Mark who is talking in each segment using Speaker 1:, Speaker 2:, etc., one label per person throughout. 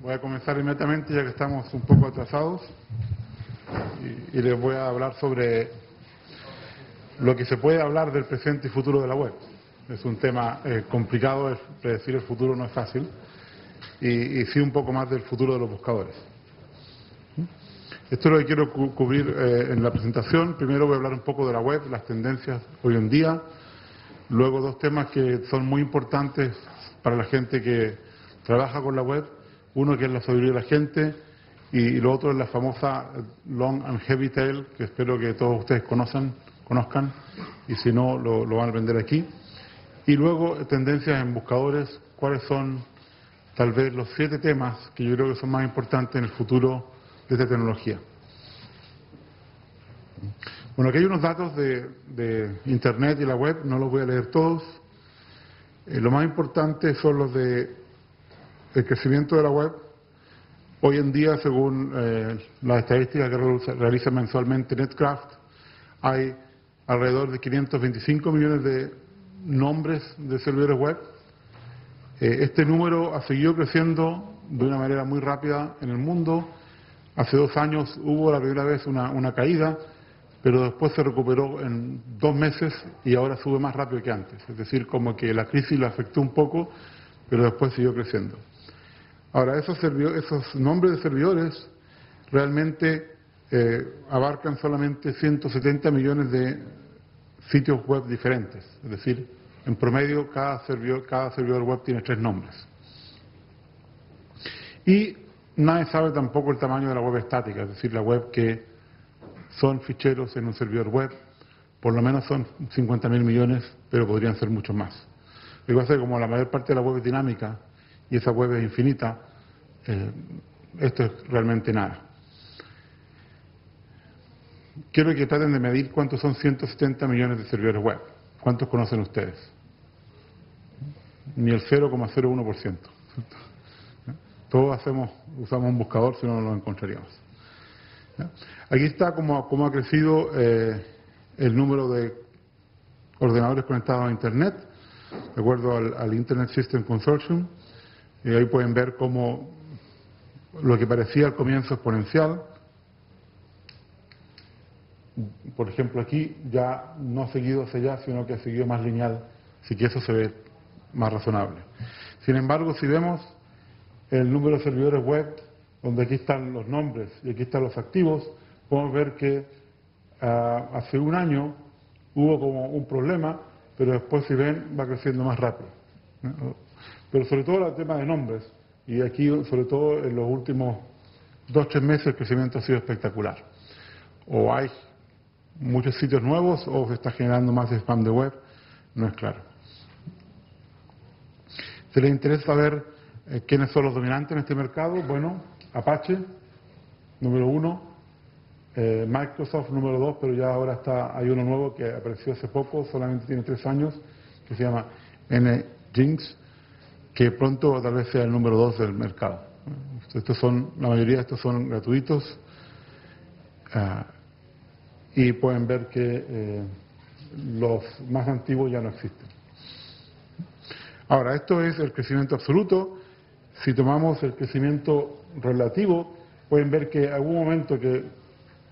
Speaker 1: Voy a comenzar inmediatamente ya que estamos un poco atrasados y les voy a hablar sobre lo que se puede hablar del presente y futuro de la web. Es un tema complicado, predecir el futuro no es fácil, y sí un poco más del futuro de los buscadores. Esto es lo que quiero cubrir en la presentación. Primero voy a hablar un poco de la web, las tendencias hoy en día. Luego dos temas que son muy importantes para la gente que trabaja con la web. Uno que es la sabiduría de la gente y lo otro es la famosa long and heavy tail, que espero que todos ustedes conozcan y si no lo van a aprender aquí. Y luego tendencias en buscadores, cuáles son tal vez los 7 temas que yo creo que son más importantes en el futuro de esta tecnología. Bueno, aquí hay unos datos de Internet y la web, no los voy a leer todos. Lo más importante son los de el crecimiento de la web. Hoy en día, según las estadísticas que realiza mensualmente Netcraft, hay alrededor de 525 millones de nombres de servidores web. Este número ha seguido creciendo de una manera muy rápida en el mundo. Hace 2 años hubo la primera vez una caída, pero después se recuperó en 2 meses y ahora sube más rápido que antes. Es decir, como que la crisis la afectó un poco, pero después siguió creciendo. Ahora, esos nombres de servidores realmente abarcan solamente 170 millones de sitios web diferentes. Es decir, en promedio cada servidor web tiene 3 nombres. Y nadie sabe tampoco el tamaño de la web estática, es decir, la web que son ficheros en un servidor web, por lo menos son 50.000 millones, pero podrían ser muchos más. Lo que pasa es que como la mayor parte de la web es dinámica y esa web es infinita, esto es realmente nada. Quiero que traten de medir cuántos son 170 millones de servidores web. ¿Cuántos conocen ustedes? Ni el 0,01%. Todos usamos un buscador, si no, no lo encontraríamos. Aquí está cómo ha crecido el número de ordenadores conectados a Internet, de acuerdo al Internet System Consortium. Y ahí pueden ver cómo lo que parecía al comienzo exponencial, por ejemplo aquí, ya no ha seguido hacia allá, sino que ha seguido más lineal, así que eso se ve más razonable. Sin embargo, si vemos el número de servidores web, donde aquí están los nombres y aquí están los activos, podemos ver que hace 1 año hubo como un problema, pero después, si ven, va creciendo más rápido. Pero sobre todo el tema de nombres, y aquí sobre todo en los últimos 2-3 meses el crecimiento ha sido espectacular. O hay muchos sitios nuevos o se está generando más spam de web, no es claro. Si les interesa saber quiénes son los dominantes en este mercado, bueno, Apache, número 1, Microsoft, número 2, pero ya ahora hay uno nuevo que apareció hace poco, solamente tiene 3 años, que se llama Nginx, que pronto tal vez sea el número 2 del mercado. La mayoría de estos son gratuitos y pueden ver que los más antiguos ya no existen. Ahora, esto es el crecimiento absoluto. Si tomamos el crecimiento relativo, pueden ver que hubo un momento que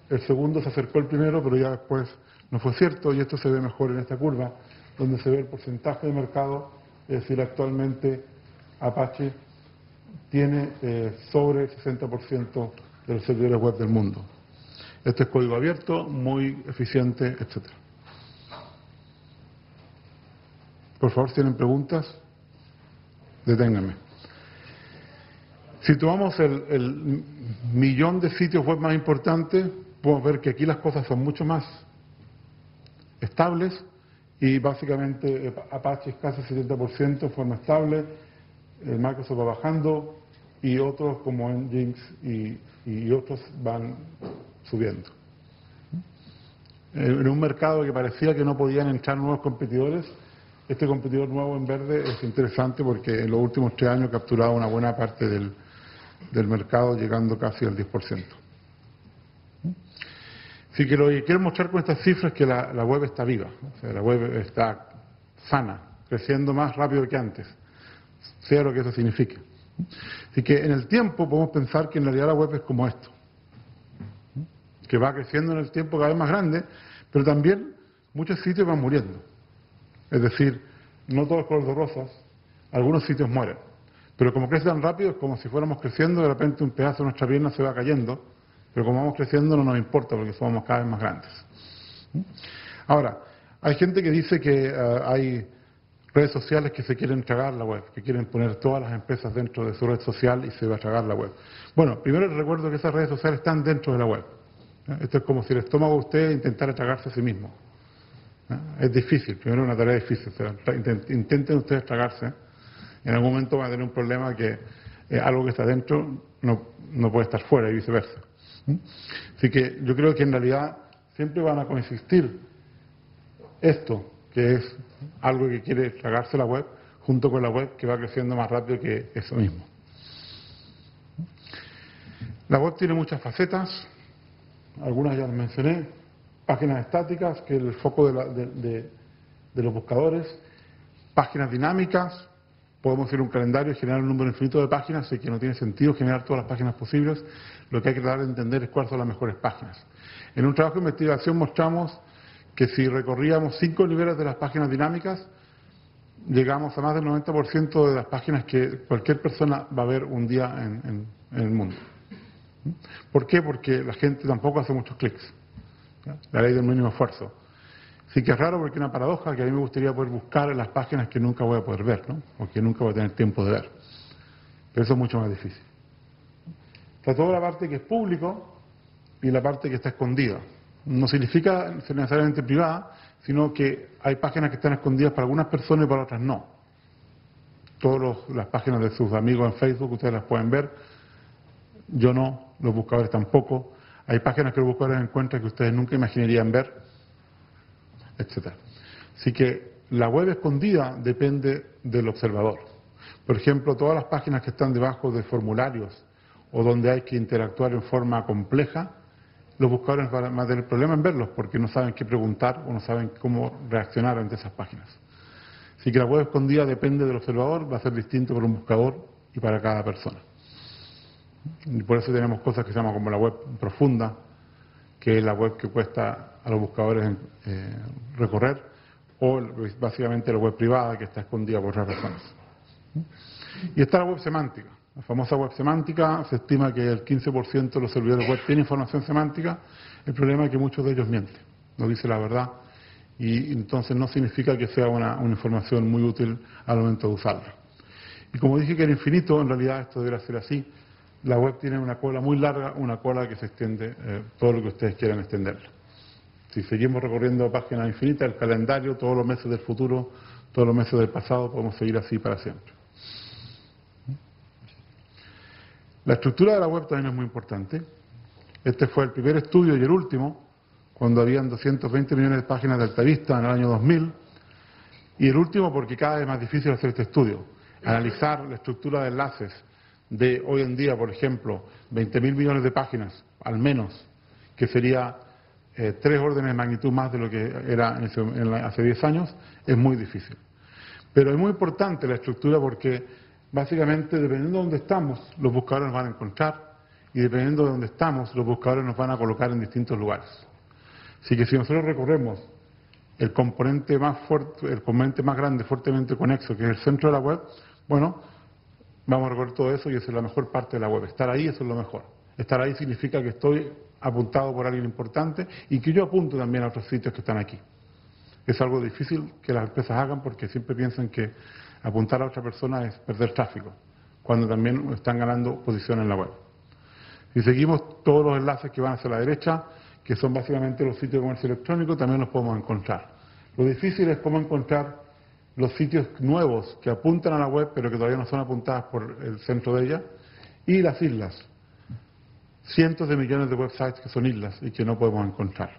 Speaker 1: el segundo se acercó al primero, pero ya después no fue cierto, y esto se ve mejor en esta curva, donde se ve el porcentaje de mercado, es decir, actualmente Apache tiene sobre el 60% de los servidores web del mundo. Este es código abierto, muy eficiente, etc. Por favor, si tienen preguntas, deténganme. Si tomamos el millón de sitios web más importantes, podemos ver que aquí las cosas son mucho más estables y básicamente Apache es casi 70% en forma estable, Microsoft va bajando y otros como Nginx y otros van subiendo. En un mercado que parecía que no podían entrar nuevos competidores, este competidor nuevo en verde es interesante porque en los últimos 3 años ha capturado una buena parte del mercado, llegando casi al 10%. Así que lo que quiero mostrar con estas cifras es que la web está viva, o sea, la web está sana, creciendo más rápido que antes, sea lo que eso signifique. Así que en el tiempo podemos pensar que en realidad la web es como esto, que va creciendo en el tiempo cada vez más grande, pero también muchos sitios van muriendo. Es decir, no todo es color de rosas, algunos sitios mueren. Pero como crece tan rápido, es como si fuéramos creciendo, de repente un pedazo de nuestra pierna se va cayendo, pero como vamos creciendo no nos importa porque somos cada vez más grandes. Ahora, hay gente que dice que hay redes sociales que se quieren tragar la web, que quieren poner todas las empresas dentro de su red social y se va a tragar la web. Bueno, primero les recuerdo que esas redes sociales están dentro de la web. Esto es como si el estómago de usted intentara tragarse a sí mismo. Es difícil, primero es una tarea difícil. O sea, intenten ustedes tragarse. En algún momento van a tener un problema que algo que está dentro no puede estar fuera y viceversa. Así que yo creo que en realidad siempre van a coexistir esto, que es algo que quiere tragarse la web, junto con la web que va creciendo más rápido que eso mismo. La web tiene muchas facetas, algunas ya las mencioné, páginas estáticas, que es el foco de los buscadores, páginas dinámicas, podemos hacer un calendario y generar un número infinito de páginas, así que no tiene sentido generar todas las páginas posibles, lo que hay que tratar de entender es cuáles son las mejores páginas. En un trabajo de investigación mostramos que si recorríamos 5 niveles de las páginas dinámicas, llegamos a más del 90% de las páginas que cualquier persona va a ver un día en el mundo. ¿Por qué? Porque la gente tampoco hace muchos clics. La ley del mínimo esfuerzo. Sí que es raro porque es una paradoja que a mí me gustaría poder buscar en las páginas que nunca voy a poder ver, ¿no? O que nunca voy a tener tiempo de ver. Pero eso es mucho más difícil. Está toda la parte que es público y la parte que está escondida. No significa ser necesariamente privada, sino que hay páginas que están escondidas para algunas personas y para otras no. Todas las páginas de sus amigos en Facebook ustedes las pueden ver, yo no, los buscadores tampoco. Hay páginas que los buscadores encuentran que ustedes nunca imaginarían ver, etc. Así que la web escondida depende del observador. Por ejemplo, todas las páginas que están debajo de formularios o donde hay que interactuar en forma compleja, los buscadores van a tener problemas en verlos porque no saben qué preguntar o no saben cómo reaccionar ante esas páginas. Así que la web escondida depende del observador, va a ser distinto para un buscador y para cada persona. Y por eso tenemos cosas que se llaman como la web profunda, que es la web que cuesta a los buscadores recorrer, o básicamente la web privada que está escondida por otras personas. Y está la web semántica. La famosa web semántica, se estima que el 15% de los servidores web tiene información semántica. El problema es que muchos de ellos mienten, no dicen la verdad, y entonces no significa que sea una información muy útil al momento de usarla. Y como dije que era infinito, en realidad esto debería ser así. La web tiene una cola muy larga, una cola que se extiende todo lo que ustedes quieran extenderla. Si seguimos recorriendo páginas infinitas, el calendario, todos los meses del futuro, todos los meses del pasado, podemos seguir así para siempre. La estructura de la web también es muy importante. Este fue el primer estudio y el último, cuando habían 220 millones de páginas de Altavista en el año 2000, y el último porque cada vez es más difícil hacer este estudio. Analizar la estructura de enlaces de hoy en día, por ejemplo, 20.000 millones de páginas, al menos, que sería 3 órdenes de magnitud más de lo que era hace 10 años, es muy difícil. Pero es muy importante la estructura porque básicamente, dependiendo de dónde estamos, los buscadores nos van a encontrar, y dependiendo de dónde estamos, los buscadores nos van a colocar en distintos lugares. Así que si nosotros recorremos el componente más fuerte, el componente más grande, fuertemente conexo, que es el centro de la web, bueno, vamos a recorrer todo eso y esa es la mejor parte de la web. Estar ahí, eso es lo mejor. Estar ahí significa que estoy apuntado por alguien importante y que yo apunto también a otros sitios que están aquí. Es algo difícil que las empresas hagan porque siempre piensan que apuntar a otra persona es perder tráfico, cuando también están ganando posición en la web. Si seguimos todos los enlaces que van hacia la derecha, que son básicamente los sitios de comercio electrónico, también los podemos encontrar. Lo difícil es cómo encontrar los sitios nuevos que apuntan a la web, pero que todavía no son apuntadas por el centro de ella, y las islas. Cientos de millones de websites que son islas y que no podemos encontrar.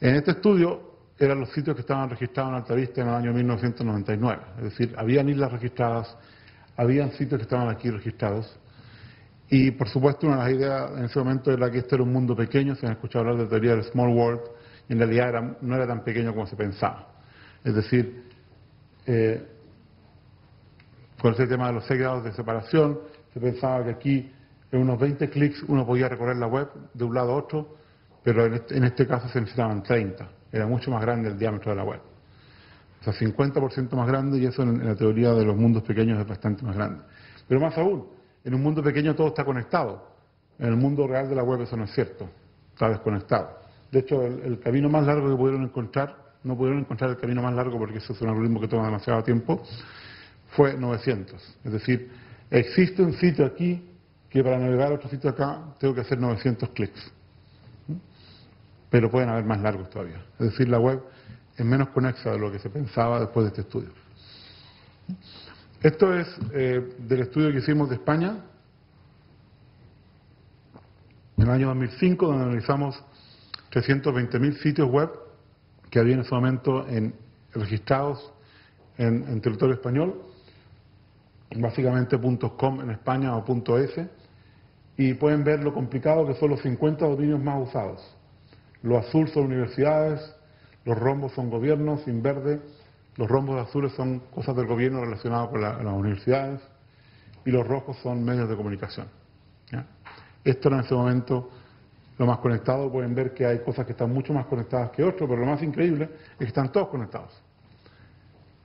Speaker 1: En este estudio eran los sitios que estaban registrados en Altavista en el año 1999. Es decir, habían islas registradas, habían sitios que estaban aquí registrados. Y, por supuesto, una de las ideas en ese momento era que esto era un mundo pequeño. Se han escuchado hablar de teoría del small world, y en realidad no era tan pequeño como se pensaba. Es decir, con ese tema de los 6 grados de separación, se pensaba que aquí en unos 20 clics uno podía recorrer la web de un lado a otro, pero en este caso se necesitaban 30. Era mucho más grande el diámetro de la web. O sea, 50% más grande, y eso en la teoría de los mundos pequeños es bastante más grande. Pero más aún, en un mundo pequeño todo está conectado. En el mundo real de la web eso no es cierto, está desconectado. De hecho, el camino más largo que pudieron encontrar, no pudieron encontrar el camino más largo porque eso es un algoritmo que toma demasiado tiempo, fue 900. Es decir, existe un sitio aquí que para navegar a otro sitio acá tengo que hacer 900 clics. Pero pueden haber más largos todavía. Es decir, la web es menos conexa de lo que se pensaba después de este estudio. Esto es del estudio que hicimos de España en el año 2005, donde analizamos 320.000 sitios web que había en ese momento registrados en territorio español, básicamente .com en España o .es, y pueden ver lo complicado que son los 50 dominios más usados. Los azul son universidades, los rombos son gobiernos, en verde los rombos azules son cosas del gobierno relacionadas con las universidades, y los rojos son medios de comunicación. ¿Ya? Esto era en ese momento lo más conectado. Pueden ver que hay cosas que están mucho más conectadas que otras, pero lo más increíble es que están todos conectados.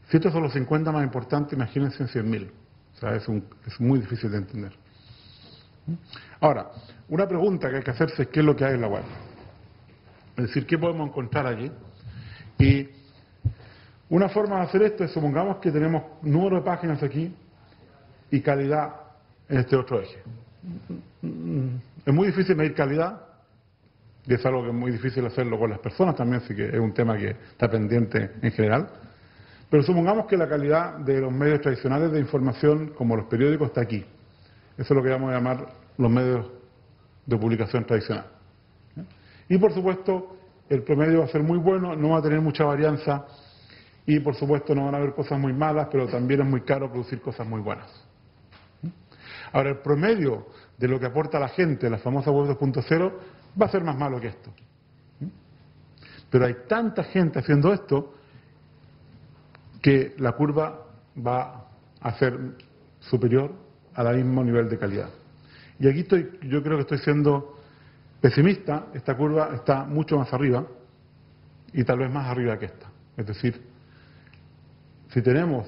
Speaker 1: Si estos son los 50 más importantes, imagínense en 100.000. O sea, es muy difícil de entender. Ahora, una pregunta que hay que hacerse es qué es lo que hay en la web. Es decir, ¿qué podemos encontrar allí? Y una forma de hacer esto es, supongamos que tenemos número de páginas aquí y calidad en este otro eje. Es muy difícil medir calidad, y es algo que es muy difícil hacerlo con las personas también, así que es un tema que está pendiente en general. Pero supongamos que la calidad de los medios tradicionales de información, como los periódicos, está aquí. Eso es lo que vamos a llamar los medios de publicación tradicional. Y por supuesto, el promedio va a ser muy bueno, no va a tener mucha varianza, y por supuesto no van a haber cosas muy malas, pero también es muy caro producir cosas muy buenas. Ahora, el promedio de lo que aporta la gente, la famosa web 2.0, va a ser más malo que esto. Pero hay tanta gente haciendo esto que la curva va a ser superior al mismo nivel de calidad. Y aquí yo creo que estoy siendo pesimista. Esta curva está mucho más arriba, y tal vez más arriba que esta. Es decir, si tenemos,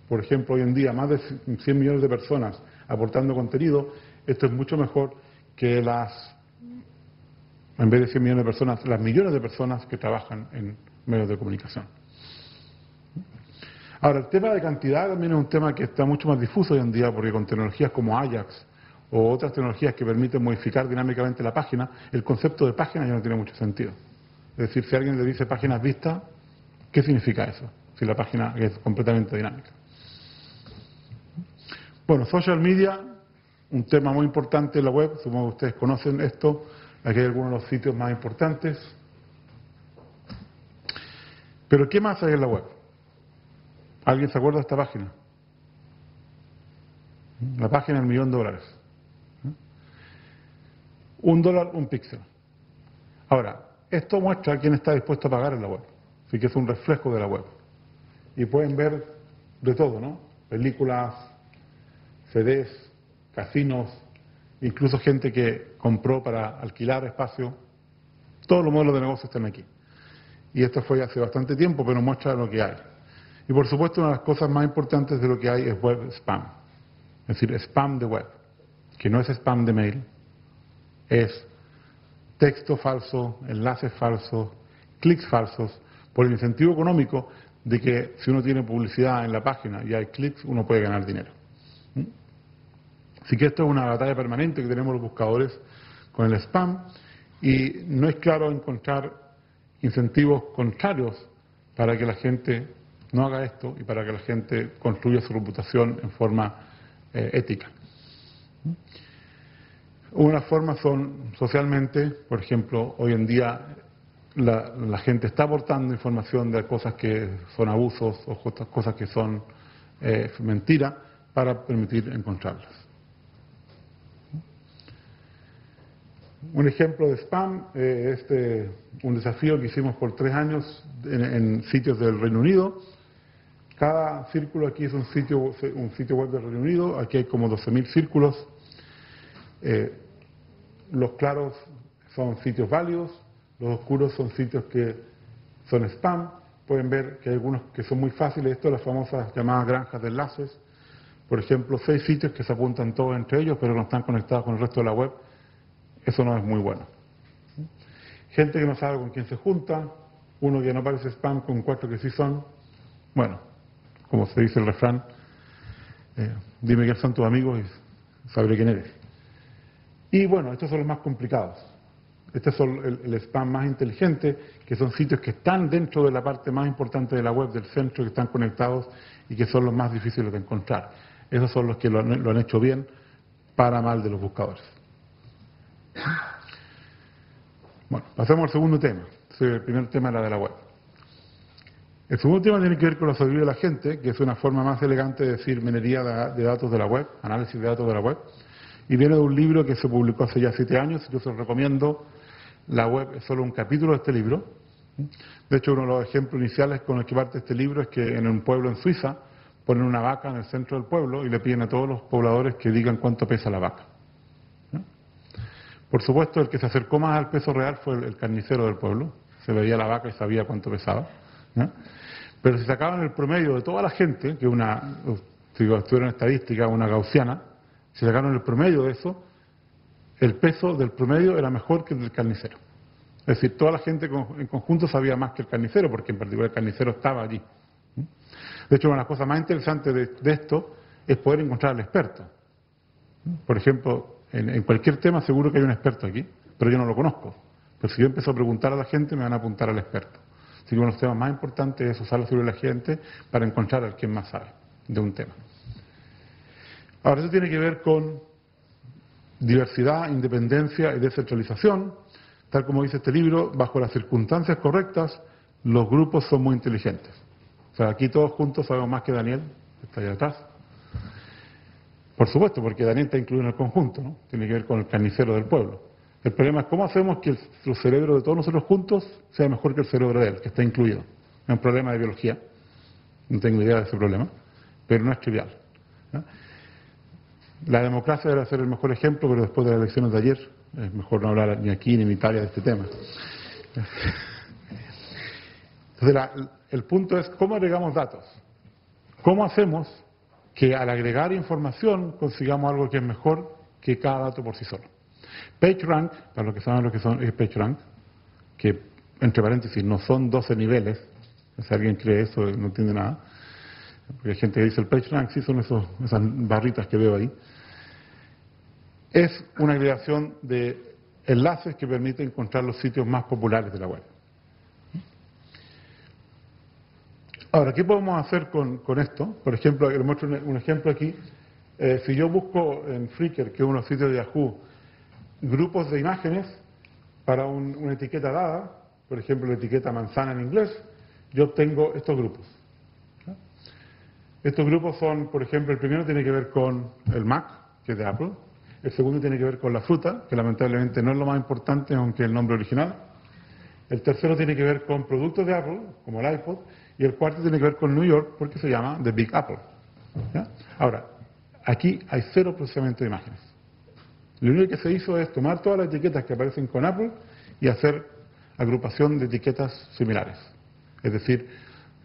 Speaker 1: por ejemplo, hoy en día más de 100 millones de personas aportando contenido, esto es mucho mejor que en vez de 100 millones de personas, las millones de personas que trabajan en medios de comunicación. Ahora, el tema de cantidad también es un tema que está mucho más difuso hoy en día, porque con tecnologías como Ajax o otras tecnologías que permiten modificar dinámicamente la página, el concepto de página ya no tiene mucho sentido. Es decir, si alguien le dice páginas vistas, ¿qué significa eso? Si la página es completamente dinámica. Bueno, social media, un tema muy importante en la web, supongo que ustedes conocen esto, aquí hay algunos de los sitios más importantes. Pero ¿qué más hay en la web? ¿Alguien se acuerda de esta página? La página del $1.000.000. $1, un píxel. Ahora, esto muestra quién está dispuesto a pagar en la web. Así que es un reflejo de la web. Y pueden ver de todo, ¿no? Películas, CDs, casinos, incluso gente que compró para alquilar espacio. Todos los modelos de negocio están aquí. Y esto fue hace bastante tiempo, pero muestra lo que hay. Y por supuesto, una de las cosas más importantes de lo que hay es web spam. Es decir, spam de web, que no es spam de mail, es texto falso, enlaces falsos, clics falsos, por el incentivo económico de que si uno tiene publicidad en la página y hay clics, uno puede ganar dinero. Así que esto es una batalla permanente que tenemos los buscadores con el spam, y no es claro encontrar incentivos contrarios para que la gente no haga esto y para que la gente construya su reputación en forma ética. Una forma son socialmente, por ejemplo, hoy en día la gente está aportando información de cosas que son abusos o cosas que son mentiras para permitir encontrarlas. Un ejemplo de spam es un desafío que hicimos por 3 años en sitios del Reino Unido, Cada círculo aquí es un sitio web del Reino Unido. Aquí hay como 12.000 círculos. Los claros son sitios válidos, los oscuros son sitios que son spam. Pueden ver que hay algunos que son muy fáciles. Esto las famosas llamadas granjas de enlaces. Por ejemplo, 6 sitios que se apuntan todos entre ellos, pero no están conectados con el resto de la web. Eso no es muy bueno. Gente que no sabe con quién se junta, uno que no parece spam con 4 que sí son. Bueno, como se dice el refrán, dime quién son tus amigos y sabré quién eres. Y bueno, estos son los más complicados. Este es el spam más inteligente, que son sitios que están dentro de la parte más importante de la web, del centro, que están conectados y que son los más difíciles de encontrar. Esos son los que lo han hecho bien para mal de los buscadores. Bueno, pasemos al segundo tema. El primer tema era de la web. El segundo tema tiene que ver con la sabiduría de la gente, que es una forma más elegante de decir minería de datos de la web, análisis de datos de la web, y viene de un libro que se publicó hace ya 7 años, yo se lo recomiendo. La web es solo un capítulo de este libro. De hecho, uno de los ejemplos iniciales con el que parte este libro es que en un pueblo en Suiza ponen una vaca en el centro del pueblo y le piden a todos los pobladores que digan cuánto pesa la vaca. Por supuesto, el que se acercó más al peso real fue el carnicero del pueblo. Se veía la vaca y sabía cuánto pesaba. Pero si sacaban el promedio de toda la gente, que si estuvieran en estadística, una gaussiana, si sacaron el promedio de eso, el peso del promedio era mejor que el del carnicero. Es decir, toda la gente en conjunto sabía más que el carnicero, porque en particular el carnicero estaba allí. De hecho, una de las cosas más interesantes de esto es poder encontrar al experto. Por ejemplo, en cualquier tema seguro que hay un experto aquí, pero yo no lo conozco. Pero si yo empiezo a preguntar a la gente, me van a apuntar al experto. Así que uno de los temas más importantes es usar la sabiduría de la gente para encontrar a quien más sabe de un tema. Ahora, eso tiene que ver con diversidad, independencia y descentralización. Tal como dice este libro, bajo las circunstancias correctas, los grupos son muy inteligentes. O sea, aquí todos juntos sabemos más que Daniel, que está allá atrás. Por supuesto, porque Daniel está incluido en el conjunto, ¿no? Tiene que ver con el carnicero del pueblo. El problema es cómo hacemos que el cerebro de todos nosotros juntos sea mejor que el cerebro de él, que está incluido. Es un problema de biología, no tengo idea de ese problema, pero no es trivial, ¿no? La democracia debe ser el mejor ejemplo, pero después de las elecciones de ayer es mejor no hablar ni aquí ni en Italia de este tema. Entonces, el punto es cómo agregamos datos. ¿Cómo hacemos que al agregar información consigamos algo que es mejor que cada dato por sí solo? PageRank, para los que saben lo que es PageRank, que entre paréntesis no son 12 niveles, si alguien cree eso no entiende nada, porque hay gente que dice el PageRank, sí son esas barritas que veo ahí. Es una agregación de enlaces que permite encontrar los sitios más populares de la web. Ahora, ¿qué podemos hacer con esto? Por ejemplo, les muestro un ejemplo aquí. Si yo busco en Flickr, que es uno de los sitios de Yahoo, grupos de imágenes para una etiqueta dada, por ejemplo, la etiqueta manzana en inglés, yo obtengo estos grupos. Estos grupos son, por ejemplo, el primero tiene que ver con el Mac, que es de Apple. El segundo tiene que ver con la fruta, que lamentablemente no es lo más importante, aunque es el nombre original. El tercero tiene que ver con productos de Apple, como el iPod. Y el cuarto tiene que ver con New York, porque se llama The Big Apple. ¿Ya? Ahora, aquí hay 0 procesamiento de imágenes. Lo único que se hizo es tomar todas las etiquetas que aparecen con Apple y hacer agrupación de etiquetas similares. Es decir,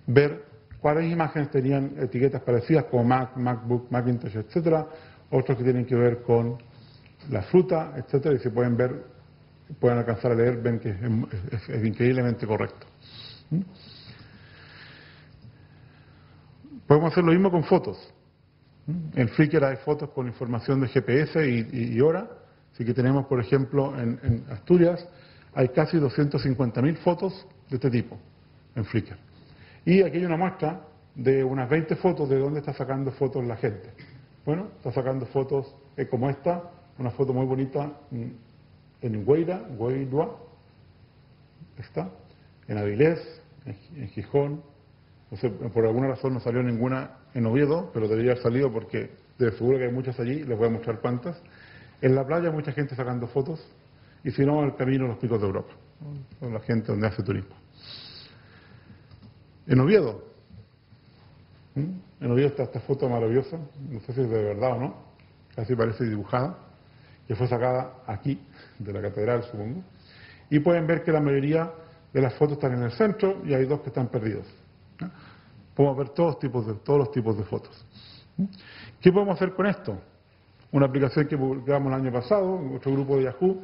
Speaker 1: ver cuáles imágenes tenían etiquetas parecidas como Mac, MacBook, Macintosh, etcétera, otros que tienen que ver con la fruta, etcétera, y se pueden ver, pueden alcanzar a leer, ven que es increíblemente correcto. Podemos hacer lo mismo con fotos. En Flickr hay fotos con información de GPS y hora. Así que tenemos, por ejemplo, en Asturias, hay casi 250.000 fotos de este tipo en Flickr. Y aquí hay una muestra de unas 20 fotos de dónde está sacando fotos la gente. Bueno, está sacando fotos como esta, una foto muy bonita en Guaira, está, en Avilés, en Gijón. No sé, por alguna razón no salió ninguna en Oviedo, pero debería haber salido porque de seguro que hay muchas allí, les voy a mostrar cuántas. En la playa hay mucha gente sacando fotos, y si no, en el camino a los picos de Europa, con la gente donde hace turismo. En Oviedo, En Oviedo está esta foto maravillosa, no sé si es de verdad o no, casi parece dibujada, que fue sacada aquí, de la catedral, supongo. Y pueden ver que la mayoría de las fotos están en el centro y hay dos que están perdidos. Podemos ver todos los tipos de fotos. ¿Qué podemos hacer con esto? Una aplicación que publicamos el año pasado, en otro grupo de Yahoo.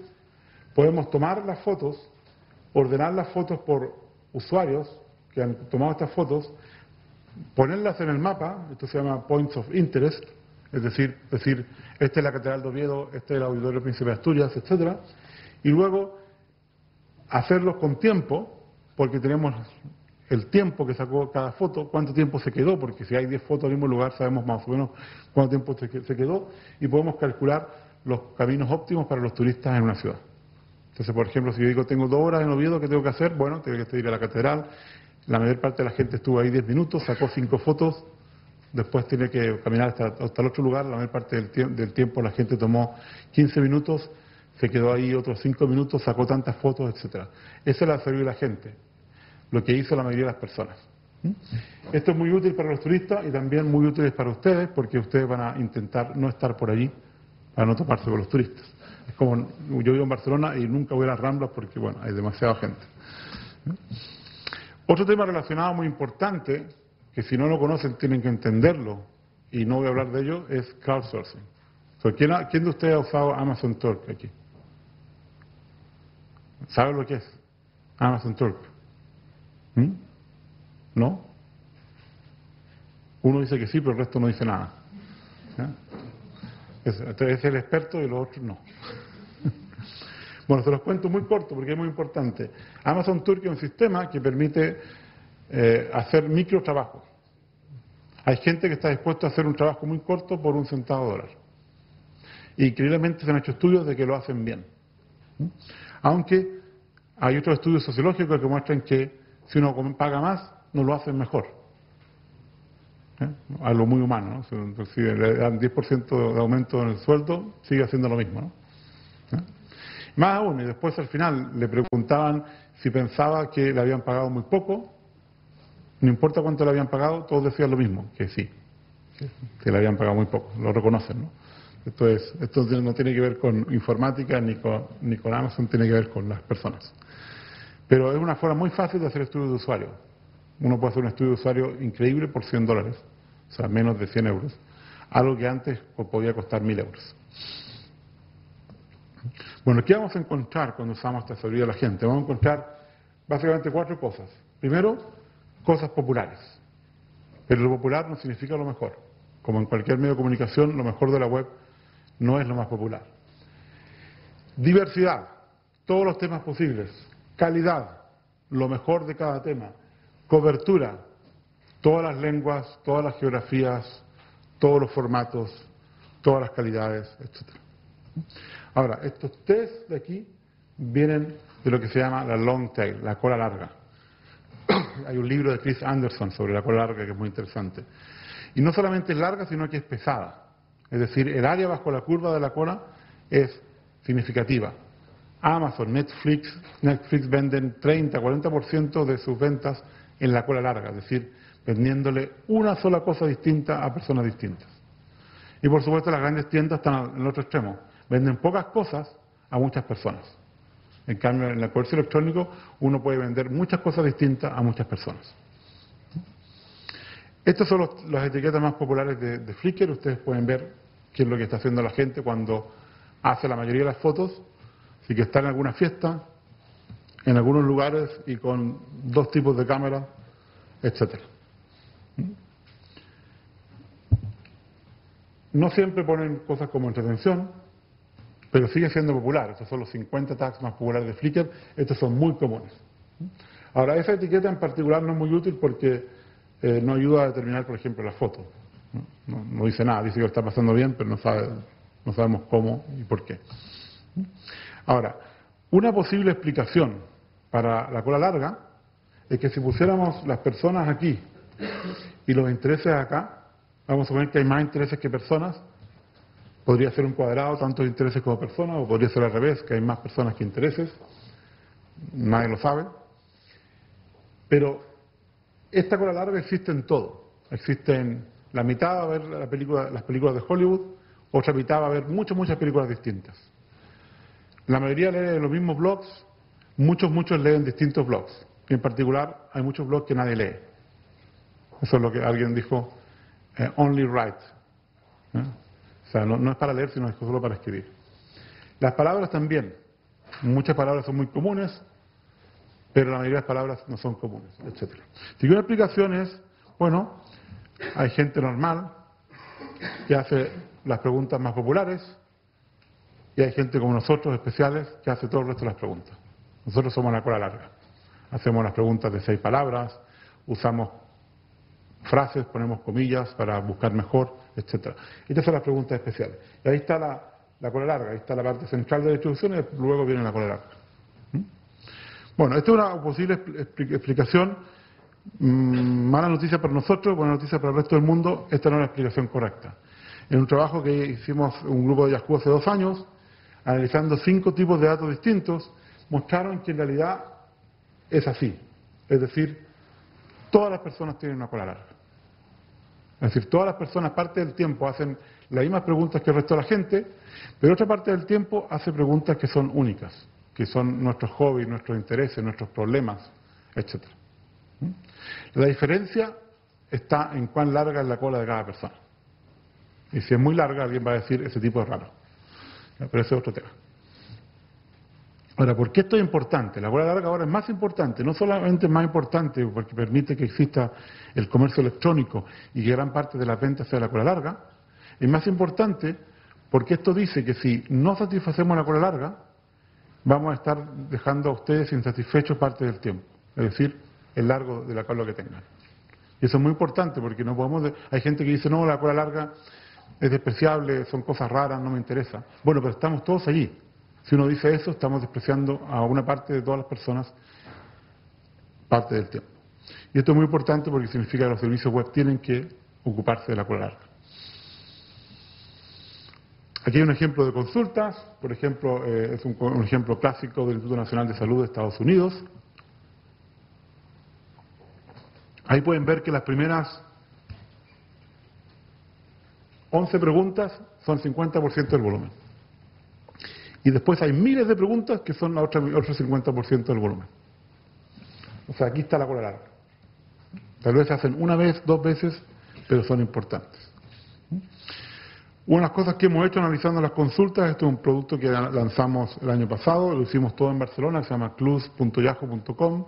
Speaker 1: Podemos tomar las fotos, ordenar las fotos por usuarios que han tomado estas fotos, ponerlas en el mapa, esto se llama Points of Interest, es decir, esta es la Catedral de Oviedo, este es el Auditorio Príncipe de Asturias, etcétera, y luego hacerlos con tiempo, porque tenemos el tiempo que sacó cada foto, cuánto tiempo se quedó, porque si hay 10 fotos en el mismo lugar sabemos más o menos cuánto tiempo se quedó, y podemos calcular los caminos óptimos para los turistas en una ciudad. Entonces, por ejemplo, si yo digo tengo 2 horas en Oviedo, ¿qué tengo que hacer? Bueno, tengo que ir a la catedral, la mayor parte de la gente estuvo ahí 10 minutos, sacó 5 fotos, después tiene que caminar hasta el otro lugar, la mayor parte del tiempo la gente tomó 15 minutos, se quedó ahí otros 5 minutos, sacó tantas fotos, etcétera. Esa es la servicio de la gente, lo que hizo la mayoría de las personas. Esto es muy útil para los turistas y también muy útil para ustedes, porque ustedes van a intentar no estar por allí para no toparse con los turistas. Es como, yo vivo en Barcelona y nunca voy a las Ramblas porque, bueno, hay demasiada gente. Otro tema relacionado muy importante, que si no lo conocen tienen que entenderlo, y no voy a hablar de ello, es crowdsourcing. ¿Quién de ustedes ha usado Amazon Turk aquí? ¿Sabe lo que es Amazon Turk? ¿No? Uno dice que sí, pero el resto no dice nada. Entonces es el experto y los otros no. Bueno, se los cuento muy corto porque es muy importante. Amazon Turk es un sistema que permite hacer microtrabajos. Hay gente que está dispuesta a hacer un trabajo muy corto por $1. Y increíblemente se han hecho estudios de que lo hacen bien. Aunque hay otros estudios sociológicos que muestran que si uno paga más, no lo hacen mejor. Algo muy humano, ¿no? Si le dan 10% de aumento en el sueldo, sigue haciendo lo mismo, ¿no? Más aún, y después al final le preguntaban si pensaba que le habían pagado muy poco, no importa cuánto le habían pagado, todos decían lo mismo, que sí, que le habían pagado muy poco, lo reconocen, ¿no? Esto no tiene que ver con informática ni con Amazon, tiene que ver con las personas. Pero es una forma muy fácil de hacer estudios de usuario. Uno puede hacer un estudio de usuario increíble por $100, o sea, menos de 100 euros, algo que antes podía costar 1.000 euros. Bueno, ¿qué vamos a encontrar cuando usamos esta sabiduría de la gente? Vamos a encontrar básicamente 4 cosas. Primero, cosas populares. Pero lo popular no significa lo mejor. Como en cualquier medio de comunicación, lo mejor de la web no es lo más popular. Diversidad, todos los temas posibles. Calidad, lo mejor de cada tema. Cobertura, todas las lenguas, todas las geografías, todos los formatos, todas las calidades, etc. Ahora, estos 3 de aquí vienen de lo que se llama la long tail, la cola larga. Hay un libro de Chris Anderson sobre la cola larga que es muy interesante. Y no solamente es larga, sino que es pesada. Es decir, el área bajo la curva de la cola es significativa. Amazon, Netflix venden 30-40% de sus ventas en la cola larga, es decir, vendiéndole una sola cosa distinta a personas distintas. Y por supuesto las grandes tiendas están en el otro extremo, venden pocas cosas a muchas personas. En cambio, en el comercio electrónico uno puede vender muchas cosas distintas a muchas personas. Estas son las etiquetas más populares de Flickr. Ustedes pueden ver qué es lo que está haciendo la gente cuando hace la mayoría de las fotos. Así que está en alguna fiesta, en algunos lugares y con 2 tipos de cámara, etc. No siempre ponen cosas como entretención, pero sigue siendo popular. Estos son los 50 tags más populares de Flickr. Estos son muy comunes. Ahora, esa etiqueta en particular no es muy útil porque no ayuda a determinar, por ejemplo, la foto. No dice nada, dice que lo está pasando bien, pero no sabemos cómo y por qué. Ahora, una posible explicación para la cola larga es que si pusiéramos las personas aquí y los intereses acá, vamos a ver que hay más intereses que personas. Podría ser un cuadrado, tantos intereses como personas, o podría ser al revés, que hay más personas que intereses. Nadie lo sabe. Pero esta cola larga existe en todo. Existen, la mitad va a ver las películas de Hollywood, otra mitad va a ver muchas películas distintas. La mayoría lee los mismos blogs, muchos leen distintos blogs. Y en particular hay muchos blogs que nadie lee. Eso es lo que alguien dijo, only write. O sea, no es para leer, sino es solo para escribir. Las palabras también. Muchas palabras son muy comunes, pero la mayoría de las palabras no son comunes, etc. Si una explicación es, bueno, hay gente normal que hace las preguntas más populares y hay gente como nosotros, especiales, que hace todo el resto de las preguntas. Nosotros somos la cola larga. Hacemos las preguntas de 6 palabras, usamos frases, ponemos comillas para buscar mejor, etc. Estas son las preguntas especiales. Y ahí está la cola larga, ahí está la parte central de la distribución y luego viene la cola larga. Bueno, esta es una posible explicación. Mala noticia para nosotros, buena noticia para el resto del mundo, esta no es la explicación correcta. En un trabajo que hicimos un grupo de Yahoo hace 2 años, analizando 5 tipos de datos distintos, mostraron que en realidad es así. Es decir, todas las personas tienen una cola larga. Es decir, todas las personas parte del tiempo hacen las mismas preguntas que el resto de la gente, pero otra parte del tiempo hace preguntas que son únicas, que son nuestros hobbies, nuestros intereses, nuestros problemas, etc. La diferencia está en cuán larga es la cola de cada persona. Y si es muy larga, alguien va a decir, ese tipo es raro. Pero ese es otro tema. Ahora, ¿por qué esto es importante? La cola larga ahora es más importante, no solamente es más importante porque permite que exista el comercio electrónico y que gran parte de las ventas sea la cola larga, es más importante porque esto dice que si no satisfacemos la cola larga, vamos a estar dejando a ustedes insatisfechos parte del tiempo, es decir, el largo de la cola que tengan. Y eso es muy importante porque no podemos... Hay gente que dice, no, la cola larga es despreciable, son cosas raras, no me interesa. Bueno, pero estamos todos allí. Si uno dice eso, estamos despreciando a una parte de todas las personas parte del tiempo. Y esto es muy importante porque significa que los servicios web tienen que ocuparse de la cola larga. Aquí hay un ejemplo de consultas, por ejemplo, es un ejemplo clásico del Instituto Nacional de Salud de Estados Unidos. Ahí pueden ver que las primeras 11 preguntas son 50% del volumen. Y después hay miles de preguntas que son otro 50% del volumen. O sea, aquí está la cola larga. Tal vez se hacen una vez, 2 veces, pero son importantes. Una de las cosas que hemos hecho analizando las consultas, este es un producto que lanzamos el año pasado, lo hicimos todo en Barcelona, se llama clus.yahoo.com,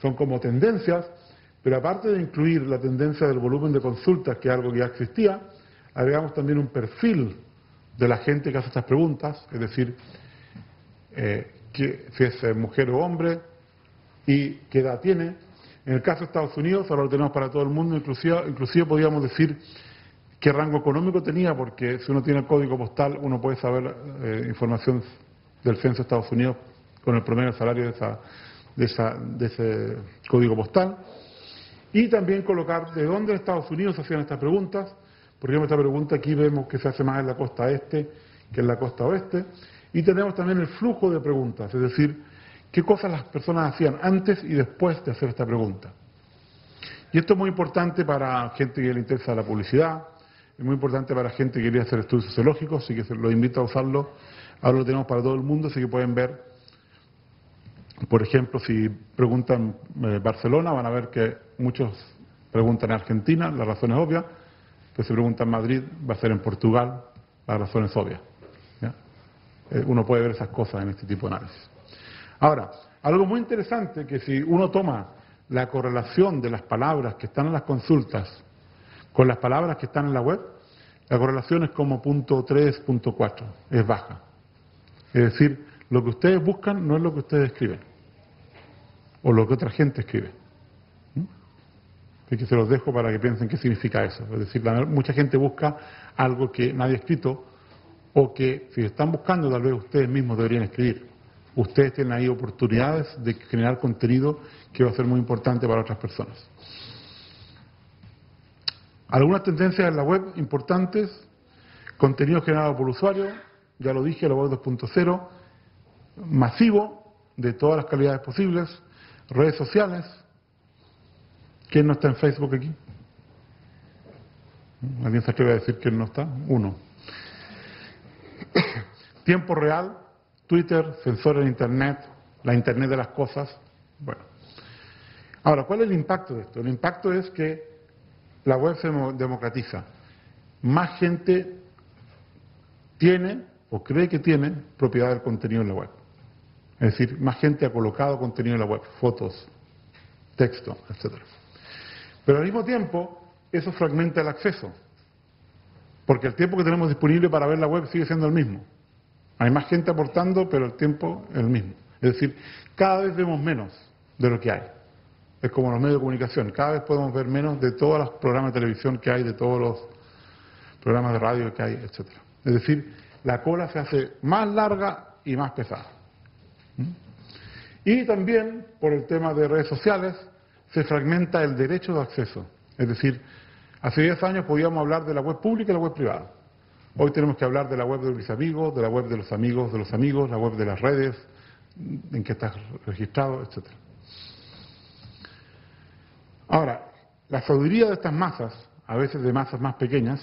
Speaker 1: son como tendencias, pero aparte de incluir la tendencia del volumen de consultas, que es algo que ya existía, agregamos también un perfil de la gente que hace estas preguntas, es decir, si es mujer o hombre y qué edad tiene. En el caso de Estados Unidos, ahora lo tenemos para todo el mundo, inclusive podríamos decir qué rango económico tenía, porque si uno tiene el código postal, uno puede saber información del censo de Estados Unidos con el promedio de salario de ese código postal. Y también colocar de dónde en Estados Unidos se hacían estas preguntas. Por ejemplo, esta pregunta aquí vemos que se hace más en la costa este que en la costa oeste. Y tenemos también el flujo de preguntas, es decir, qué cosas las personas hacían antes y después de hacer esta pregunta. Y esto es muy importante para gente que le interesa la publicidad, es muy importante para gente que quiere hacer estudios sociológicos, así que se los invito a usarlo. Ahora lo tenemos para todo el mundo, así que pueden ver, por ejemplo, si preguntan Barcelona, van a ver que muchos preguntan en Argentina, la razón es obvia. Que se pregunta en Madrid, va a ser en Portugal, la razón es obvia. ¿Ya? Uno puede ver esas cosas en este tipo de análisis. Ahora, algo muy interesante, que si uno toma la correlación de las palabras que están en las consultas con las palabras que están en la web, la correlación es como 0.3, 0.4, es baja. Es decir, lo que ustedes buscan no es lo que ustedes escriben, o lo que otra gente escribe. Así que se los dejo para que piensen qué significa eso. Es decir, mucha gente busca algo que nadie ha escrito, o que si están buscando tal vez ustedes mismos deberían escribir. Ustedes tienen ahí oportunidades de generar contenido que va a ser muy importante para otras personas. Algunas tendencias en la web importantes: contenido generado por usuario, ya lo dije, la web 2.0, masivo, de todas las calidades posibles, redes sociales. ¿Quién no está en Facebook aquí? ¿Alguien se atreve a decir que no está? Uno. Tiempo real, Twitter, sensores de Internet, la Internet de las cosas. Bueno. Ahora, ¿cuál es el impacto de esto? El impacto es que la web se democratiza. Más gente tiene o cree que tiene propiedad del contenido en la web. Es decir, más gente ha colocado contenido en la web, fotos, texto, etc. Pero al mismo tiempo, eso fragmenta el acceso. Porque el tiempo que tenemos disponible para ver la web sigue siendo el mismo. Hay más gente aportando, pero el tiempo es el mismo. Es decir, cada vez vemos menos de lo que hay. Es como los medios de comunicación. Cada vez podemos ver menos de todos los programas de televisión que hay, de todos los programas de radio que hay, etc. Es decir, la cola se hace más larga y más pesada. Y también, por el tema de redes sociales, se fragmenta el derecho de acceso. Es decir, hace 10 años podíamos hablar de la web pública y la web privada. Hoy tenemos que hablar de la web de mis amigos, de la web de los amigos, la web de las redes, en que estás registrado, etc. Ahora, la sabiduría de estas masas, a veces de masas más pequeñas,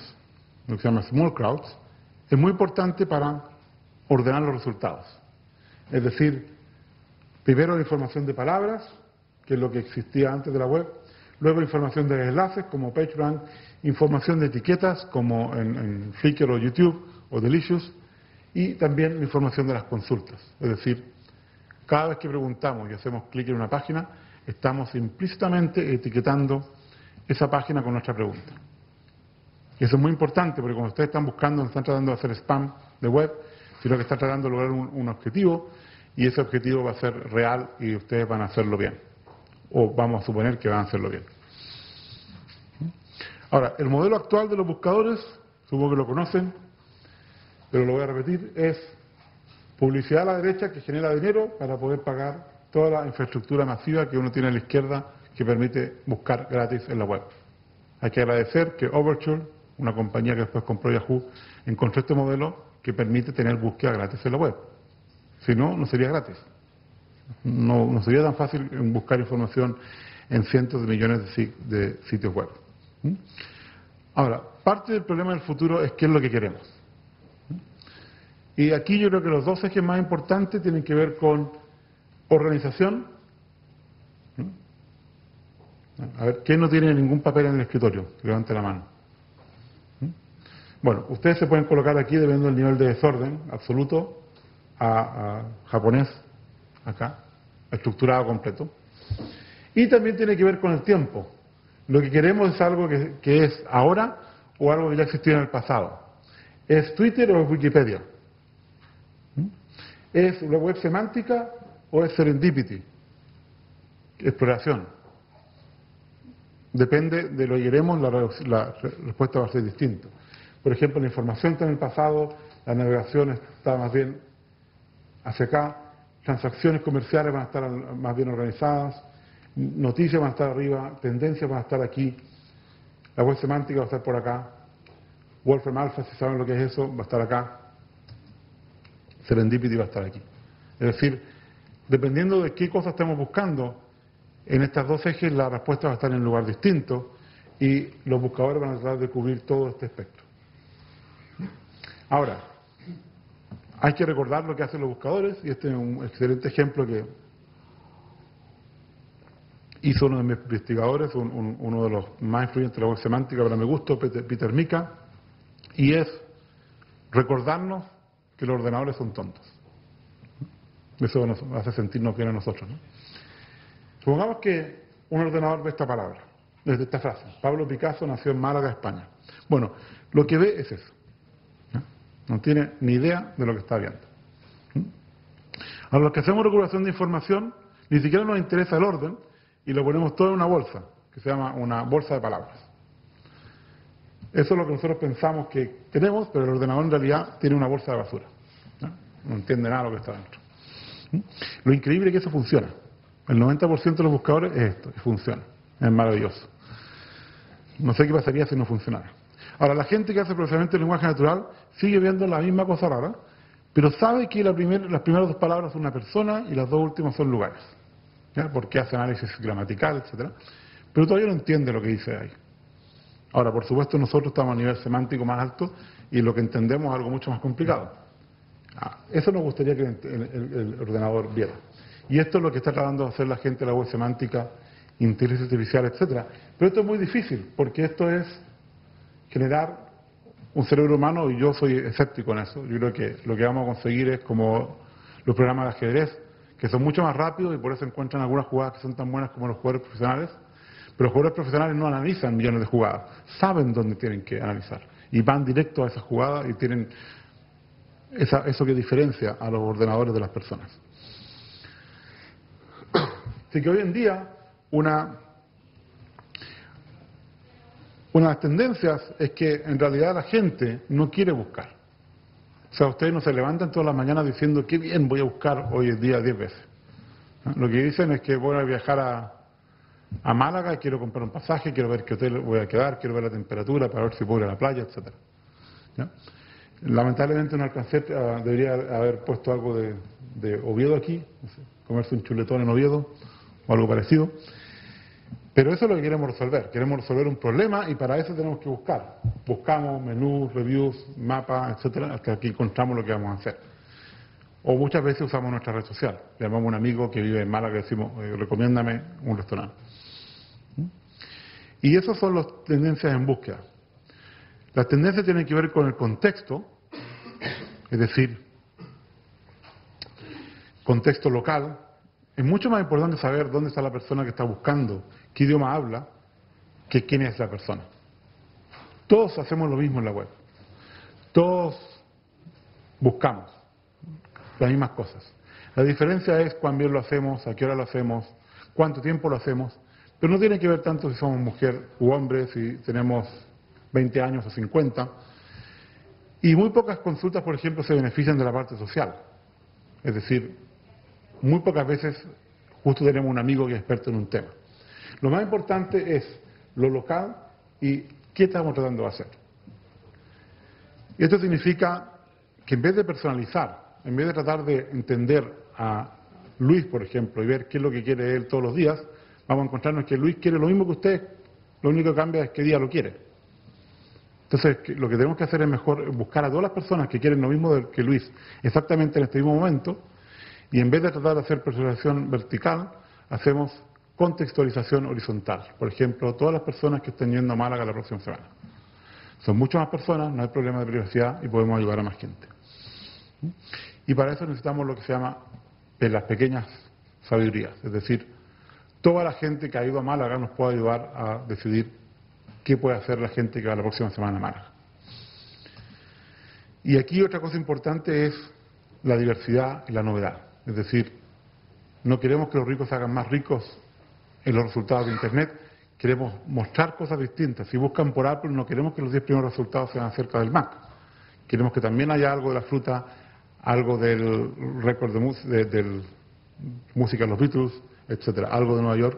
Speaker 1: lo que se llama small crowds, es muy importante para ordenar los resultados. Es decir, primero la información de palabras, que es lo que existía antes de la web, luego información de enlaces como PageRank, información de etiquetas como en Flickr o YouTube o Delicious, y también información de las consultas. Es decir, cada vez que preguntamos y hacemos clic en una página, estamos implícitamente etiquetando esa página con nuestra pregunta. Y eso es muy importante porque cuando ustedes están buscando, no están tratando de hacer spam de web, sino que están tratando de lograr un objetivo, y ese objetivo va a ser real y ustedes van a hacerlo bien. O vamos a suponer que van a hacerlo bien. Ahora, el modelo actual de los buscadores, supongo que lo conocen, pero lo voy a repetir, es publicidad a la derecha que genera dinero para poder pagar toda la infraestructura masiva que uno tiene a la izquierda que permite buscar gratis en la web. Hay que agradecer que Overture, una compañía que después compró Yahoo, encontró este modelo que permite tener búsqueda gratis en la web. Si no, no sería gratis. No sería tan fácil buscar información en cientos de millones de sitios web. Ahora, parte del problema del futuro es qué es lo que queremos. Y aquí yo creo que los dos ejes más importantes tienen que ver con organización. A ver, ¿quién no tiene ningún papel en el escritorio? Levante la mano. Bueno, ustedes se pueden colocar aquí dependiendo del nivel de desorden absoluto a japonés, acá, estructurado completo. Y también tiene que ver con el tiempo. Lo que queremos es algo que es ahora o algo que ya existía en el pasado. ¿Es Twitter o es Wikipedia? ¿Es la web semántica o es serendipity? Exploración. Depende de lo que queremos, la respuesta va a ser distinta. Por ejemplo, la información está en el pasado, la navegación está más bien hacia acá, transacciones comerciales van a estar más bien organizadas, noticias van a estar arriba, tendencias van a estar aquí, la web semántica va a estar por acá, Wolfram Alpha, si saben lo que es eso, va a estar acá, Serendipity va a estar aquí. Es decir, dependiendo de qué cosas estemos buscando, en estas dos ejes la respuesta va a estar en un lugar distinto y los buscadores van a tratar de cubrir todo este espectro. Ahora, hay que recordar lo que hacen los buscadores, y este es un excelente ejemplo que hizo uno de mis investigadores, uno de los más influyentes de la web semántica para mi gusto, Peter Mika, y es recordarnos que los ordenadores son tontos. Eso nos hace sentirnos bien a nosotros, ¿no? Supongamos que un ordenador ve esta palabra, desde esta frase: Pablo Picasso nació en Málaga, España. Bueno, lo que ve es eso. No tiene ni idea de lo que está viendo. A los que hacemos recuperación de información, ni siquiera nos interesa el orden y lo ponemos todo en una bolsa, que se llama una bolsa de palabras. Eso es lo que nosotros pensamos que tenemos, pero el ordenador en realidad tiene una bolsa de basura. No entiende nada de lo que está dentro. Lo increíble es que eso funciona. El 90% de los buscadores es esto, y funciona. Es maravilloso. No sé qué pasaría si no funcionara. Ahora, la gente que hace procesamiento de lenguaje natural sigue viendo la misma cosa rara, pero sabe que las primeras dos palabras son una persona y las dos últimas son lugares. ¿Ya? Porque hace análisis gramatical, etc. Pero todavía no entiende lo que dice ahí. Ahora, por supuesto, nosotros estamos a nivel semántico más alto y lo que entendemos es algo mucho más complicado. Eso nos gustaría que el ordenador viera. Y esto es lo que está tratando de hacer la gente de la web semántica, inteligencia artificial, etcétera. Pero esto es muy difícil, porque esto es generar un cerebro humano, y yo soy escéptico en eso. Yo creo que lo que vamos a conseguir es como los programas de ajedrez, que son mucho más rápidos y por eso encuentran algunas jugadas que son tan buenas como los jugadores profesionales. Pero los jugadores profesionales no analizan millones de jugadas, saben dónde tienen que analizar y van directo a esa jugada y tienen eso que diferencia a los ordenadores de las personas. Así que hoy en día una de las tendencias es que en realidad la gente no quiere buscar. O sea, ustedes no se levantan todas las mañanas diciendo qué bien voy a buscar hoy en día 10 veces. ¿No? Lo que dicen es que voy a viajar a Málaga, quiero comprar un pasaje, quiero ver qué hotel voy a quedar, quiero ver la temperatura para ver si puedo ir a la playa, etcétera. ¿Ya? Lamentablemente no alcancé, debería haber puesto algo de Oviedo aquí, no sé, comerse un chuletón en Oviedo o algo parecido. Pero eso es lo que queremos resolver un problema y para eso tenemos que buscar. Buscamos menús, reviews, mapas, etcétera, hasta que encontramos lo que vamos a hacer. O muchas veces usamos nuestra red social. Le llamamos a un amigo que vive en Málaga y decimos, recomiéndame un restaurante. Y esas son las tendencias en búsqueda. Las tendencias tienen que ver con el contexto, es decir, contexto local. Es mucho más importante saber dónde está la persona que está buscando, qué idioma habla, que quién es la persona. Todos hacemos lo mismo en la web. Todos buscamos las mismas cosas. La diferencia es cuán bien lo hacemos, a qué hora lo hacemos, cuánto tiempo lo hacemos, pero no tiene que ver tanto si somos mujer u hombre, si tenemos 20 años o 50. Y muy pocas consultas, por ejemplo, se benefician de la parte social. Es decir, muy pocas veces justo tenemos un amigo que es experto en un tema. Lo más importante es lo local y qué estamos tratando de hacer. Y esto significa que en vez de personalizar, en vez de tratar de entender a Luis, por ejemplo, y ver qué es lo que quiere él todos los días, vamos a encontrarnos que Luis quiere lo mismo que usted, lo único que cambia es qué día lo quiere. Entonces, lo que tenemos que hacer es mejor buscar a todas las personas que quieren lo mismo que Luis, exactamente en este mismo momento, y en vez de tratar de hacer personalización vertical, hacemos contextualización horizontal. Por ejemplo, todas las personas que estén yendo a Málaga la próxima semana. Son muchas más personas, no hay problema de privacidad y podemos ayudar a más gente. Y para eso necesitamos lo que se llama las pequeñas sabidurías. Es decir, toda la gente que ha ido a Málaga nos puede ayudar a decidir qué puede hacer la gente que va la próxima semana a Málaga. Y aquí otra cosa importante es la diversidad y la novedad. Es decir, no queremos que los ricos se hagan más ricos en los resultados de Internet, queremos mostrar cosas distintas. Si buscan por Apple, no queremos que los 10 primeros resultados sean acerca del Mac. Queremos que también haya algo de la fruta, algo del récord de música de los Beatles, etcétera, algo de Nueva York.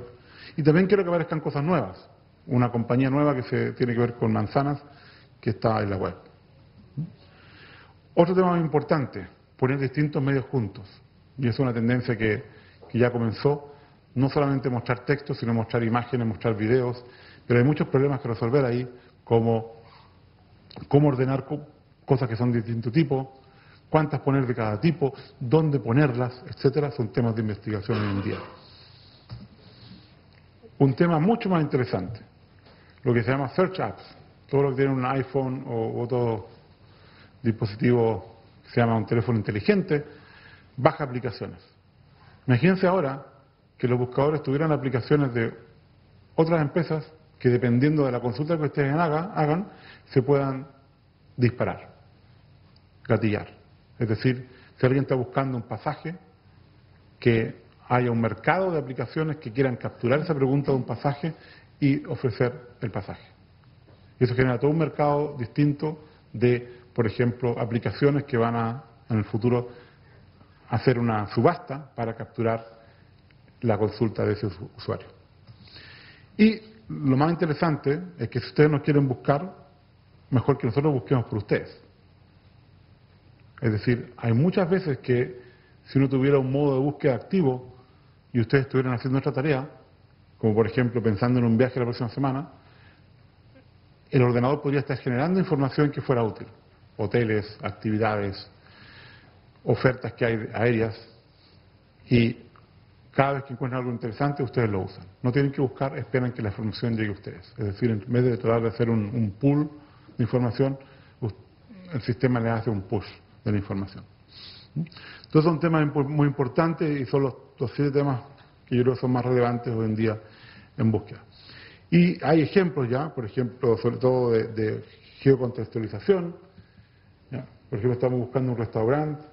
Speaker 1: Y también quiero que aparezcan cosas nuevas. Una compañía nueva que tiene que ver con manzanas, que está en la web. Otro tema muy importante, poner distintos medios juntos. Y es una tendencia que ya comenzó, no solamente mostrar textos, sino mostrar imágenes, mostrar videos, pero hay muchos problemas que resolver ahí, como cómo ordenar cosas que son de distinto tipo, cuántas poner de cada tipo, dónde ponerlas, etcétera, son temas de investigación hoy en día. Un tema mucho más interesante, lo que se llama Search Apps, todo lo que tiene un iPhone o otro dispositivo que se llama un teléfono inteligente, baja aplicaciones. Imagínense ahora que los buscadores tuvieran aplicaciones de otras empresas que dependiendo de la consulta que ustedes hagan se puedan disparar, gatillar. Es decir, si alguien está buscando un pasaje, que haya un mercado de aplicaciones que quieran capturar esa pregunta de un pasaje y ofrecer el pasaje. Y eso genera todo un mercado distinto de, por ejemplo, aplicaciones que van en el futuro hacer una subasta para capturar la consulta de ese usuario. Y lo más interesante es que si ustedes nos quieren buscar, mejor que nosotros busquemos por ustedes. Es decir, hay muchas veces que si uno tuviera un modo de búsqueda activo y ustedes estuvieran haciendo otra tarea, como por ejemplo pensando en un viaje la próxima semana, el ordenador podría estar generando información que fuera útil. Hoteles, actividades, ofertas que hay aéreas, y cada vez que encuentran algo interesante ustedes lo usan. No tienen que buscar, esperan que la información llegue a ustedes. Es decir, en vez de tratar de hacer un pool de información, el sistema le hace un push de la información. Entonces son temas muy importantes y son los 7 temas que yo creo que son más relevantes hoy en día en búsqueda. Y hay ejemplos ya, por ejemplo, sobre todo de geocontextualización. ¿Ya? Por ejemplo, estamos buscando un restaurante,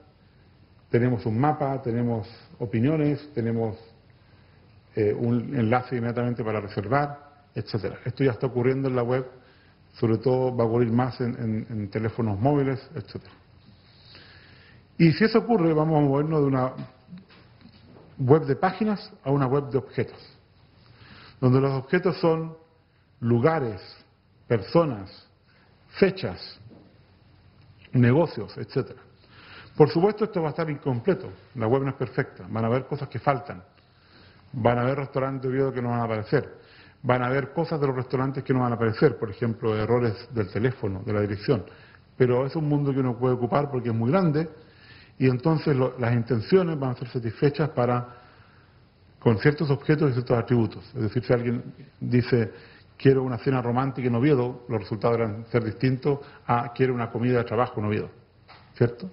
Speaker 1: tenemos un mapa, tenemos opiniones, tenemos un enlace inmediatamente para reservar, etcétera. Esto ya está ocurriendo en la web, sobre todo va a ocurrir más en teléfonos móviles, etcétera. Y si eso ocurre, vamos a movernos de una web de páginas a una web de objetos, donde los objetos son lugares, personas, fechas, negocios, etcétera. Por supuesto, esto va a estar incompleto, la web no es perfecta, van a haber cosas que faltan, van a haber restaurantes de Oviedo que no van a aparecer, van a haber cosas de los restaurantes que no van a aparecer, por ejemplo, errores del teléfono, de la dirección, pero es un mundo que uno puede ocupar porque es muy grande, y entonces las intenciones van a ser satisfechas con ciertos objetos y ciertos atributos. Es decir, si alguien dice, quiero una cena romántica en Oviedo, los resultados van a ser distintos a quiero una comida de trabajo en Oviedo. ¿Cierto?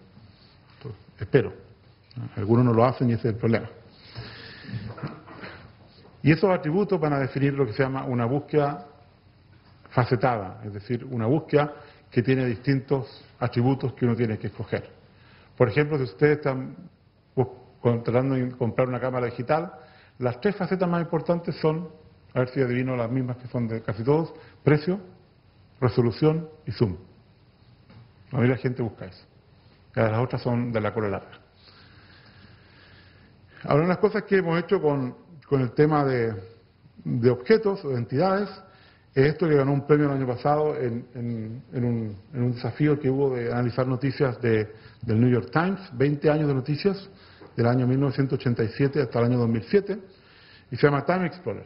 Speaker 1: Entonces, espero. Algunos no lo hacen y ese es el problema. Y esos atributos van a definir lo que se llama una búsqueda facetada, es decir, una búsqueda que tiene distintos atributos que uno tiene que escoger. Por ejemplo, si ustedes están tratando de comprar una cámara digital, las 3 facetas más importantes son, a ver si adivino las mismas que son de casi todos, precio, resolución y zoom. A mí la gente busca eso. Las otras son de la cola larga. Ahora, unas cosas que hemos hecho con el tema de objetos o de entidades, es esto que ganó un premio el año pasado en un desafío que hubo de analizar noticias del New York Times, 20 años de noticias, del año 1987 hasta el año 2007, y se llama Time Explorer.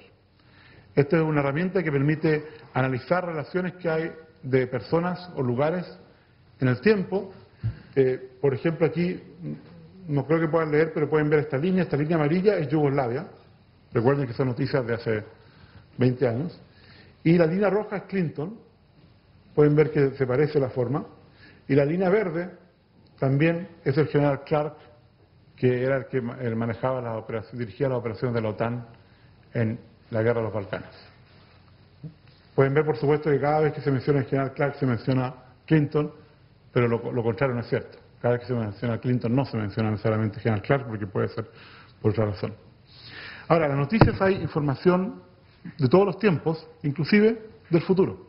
Speaker 1: Esta es una herramienta que permite analizar relaciones que hay de personas o lugares en el tiempo. Por ejemplo, aquí, no creo que puedan leer, pero pueden ver esta línea amarilla es Yugoslavia. Recuerden que son noticias de hace 20 años. Y la línea roja es Clinton, pueden ver que se parece la forma. Y la línea verde también es el general Clark, que era el que manejaba dirigía las operaciones de la OTAN en la guerra de los Balcanes. Pueden ver, por supuesto, que cada vez que se menciona el general Clark se menciona Clinton, pero lo contrario no es cierto. Cada vez que se menciona Clinton no se menciona necesariamente el general Clark, porque puede ser por otra razón. Ahora, en las noticias hay información de todos los tiempos, inclusive del futuro.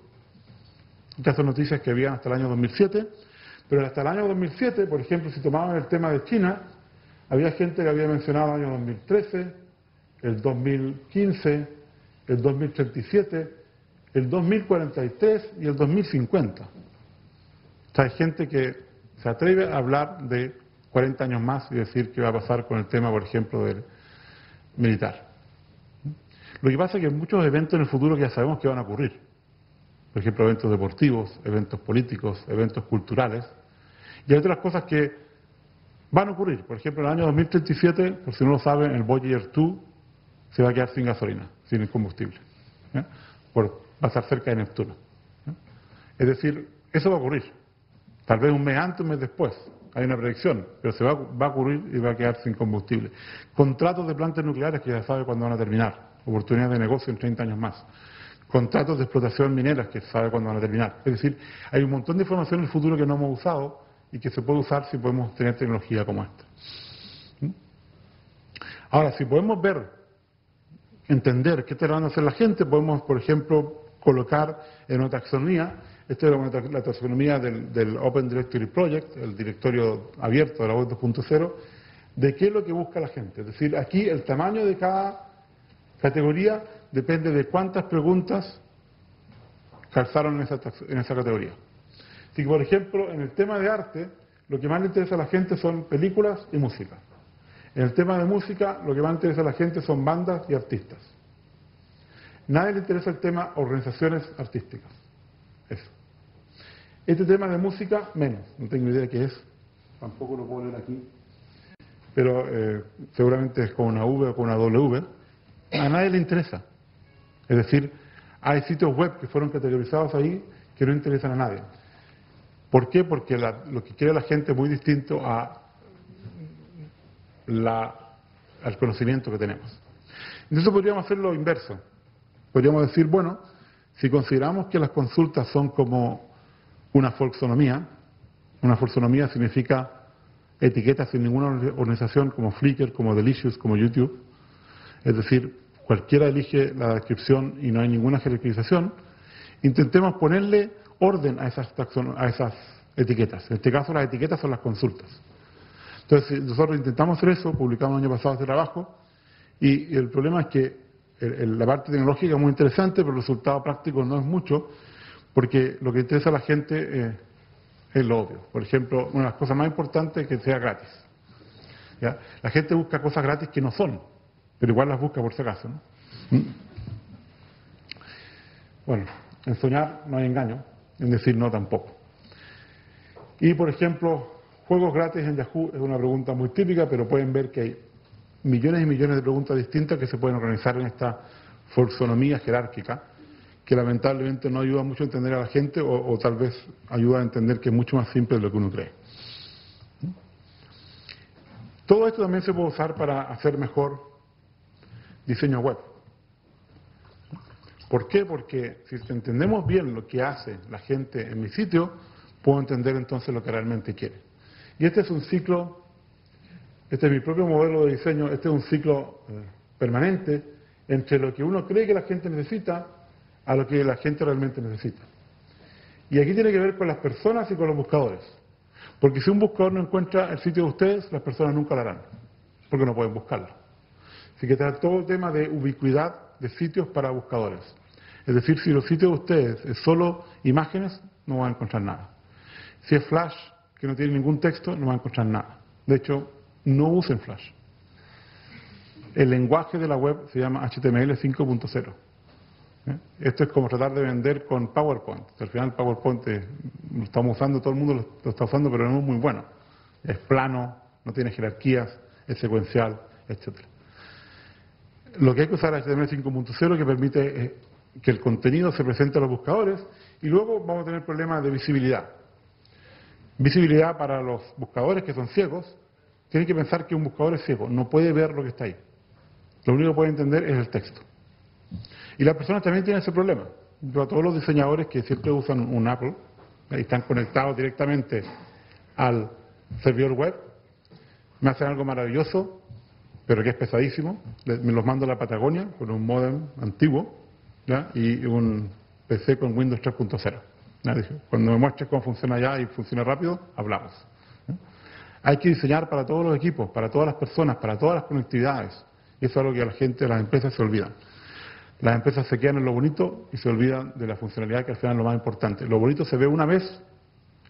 Speaker 1: Estas son noticias que habían hasta el año 2007, pero hasta el año 2007, por ejemplo, si tomaban el tema de China, había gente que había mencionado el año 2013, el 2015, el 2037, el 2043 y el 2050. O sea, hay gente que se atreve a hablar de 40 años más y decir qué va a pasar con el tema, por ejemplo, del militar. Lo que pasa es que hay muchos eventos en el futuro que ya sabemos que van a ocurrir. Por ejemplo, eventos deportivos, eventos políticos, eventos culturales. Y hay otras cosas que van a ocurrir. Por ejemplo, en el año 2037, por si no lo saben, el Voyager 2 se va a quedar sin gasolina, sin combustible. ¿Ya? Va a estar cerca de Neptuno. ¿Ya? Es decir, eso va a ocurrir. Tal vez un mes antes, un mes después. Hay una predicción, pero va a ocurrir y va a quedar sin combustible. Contratos de plantas nucleares que ya sabe cuándo van a terminar. Oportunidades de negocio en 30 años más. Contratos de explotación mineras que se sabe cuándo van a terminar. Es decir, hay un montón de información en el futuro que no hemos usado y que se puede usar si podemos tener tecnología como esta. Ahora, si podemos entender qué está tratando de hacer la gente, podemos, por ejemplo, colocar en una taxonomía, esta es la taxonomía del Open Directory Project, el directorio abierto de la web 2.0, de qué es lo que busca la gente. Es decir, aquí el tamaño de cada categoría depende de cuántas preguntas calzaron en esa categoría. Así que, por ejemplo, en el tema de arte, lo que más le interesa a la gente son películas y música. En el tema de música, lo que más le interesa a la gente son bandas y artistas. Nadie le interesa el tema organizaciones artísticas. Eso. Este tema de música, menos. No tengo idea de qué es. Tampoco lo puedo leer aquí. Pero seguramente es con una V o con una W. A nadie le interesa. Es decir, hay sitios web que fueron categorizados ahí que no interesan a nadie. ¿Por qué? Porque lo que quiere la gente es muy distinto al conocimiento que tenemos. Entonces podríamos hacer lo inverso. Podríamos decir, bueno, si consideramos que las consultas son como una folksonomía significa etiquetas sin ninguna organización como Flickr, como Delicious, como YouTube, es decir, cualquiera elige la descripción y no hay ninguna jerarquización, intentemos ponerle orden a esas etiquetas. En este caso las etiquetas son las consultas. Entonces nosotros intentamos hacer eso, publicamos el año pasado este trabajo, y el problema es que la parte tecnológica es muy interesante, pero el resultado práctico no es mucho, porque lo que interesa a la gente es lo obvio. Por ejemplo, una de las cosas más importantes es que sea gratis. ¿Ya? La gente busca cosas gratis que no son, pero igual las busca por si acaso, ¿no? Bueno, en soñar no hay engaño, en decir no tampoco. Y por ejemplo, juegos gratis en Yahoo es una pregunta muy típica, pero pueden ver que hay millones y millones de preguntas distintas que se pueden organizar en esta folksonomía jerárquica, que lamentablemente no ayuda mucho a entender a la gente o tal vez ayuda a entender que es mucho más simple de lo que uno cree. Todo esto también se puede usar para hacer mejor diseño web. ¿Por qué? Porque si entendemos bien lo que hace la gente en mi sitio, puedo entender entonces lo que realmente quiere. Y este es un ciclo, este es mi propio modelo de diseño, este es un ciclo permanente entre lo que uno cree que la gente necesita a lo que la gente realmente necesita. Y aquí tiene que ver con las personas y con los buscadores. Porque si un buscador no encuentra el sitio de ustedes, las personas nunca lo harán, porque no pueden buscarlo. Así que está todo el tema de ubicuidad de sitios para buscadores. Es decir, si los sitios de ustedes es solo imágenes, no van a encontrar nada. Si es Flash, que no tiene ningún texto, no van a encontrar nada. De hecho, no usen Flash. El lenguaje de la web se llama HTML 5.0. Esto es como tratar de vender con PowerPoint. Al final PowerPoint lo estamos usando, todo el mundo lo está usando, pero no es muy bueno. Es plano, no tiene jerarquías, es secuencial, etc. Lo que hay que usar es HTML 5.0, que permite que el contenido se presente a los buscadores, y luego vamos a tener problemas de visibilidad. Visibilidad para los buscadores que son ciegos. Tienen que pensar que un buscador es ciego, no puede ver lo que está ahí. Lo único que puede entender es el texto. Y las personas también tienen ese problema. Para todos los diseñadores que siempre usan un Apple y están conectados directamente al servidor web, me hacen algo maravilloso, pero que es pesadísimo. Me los mando a la Patagonia con un módem antiguo, ¿ya? Y un PC con Windows 3.0. Cuando me muestres cómo funciona ya y funciona rápido, hablamos. Hay que diseñar para todos los equipos, para todas las personas, para todas las conectividades. Y eso es algo que a la gente, las empresas se olvidan. Las empresas se quedan en lo bonito y se olvidan de la funcionalidad, que al final es lo más importante. Lo bonito se ve una vez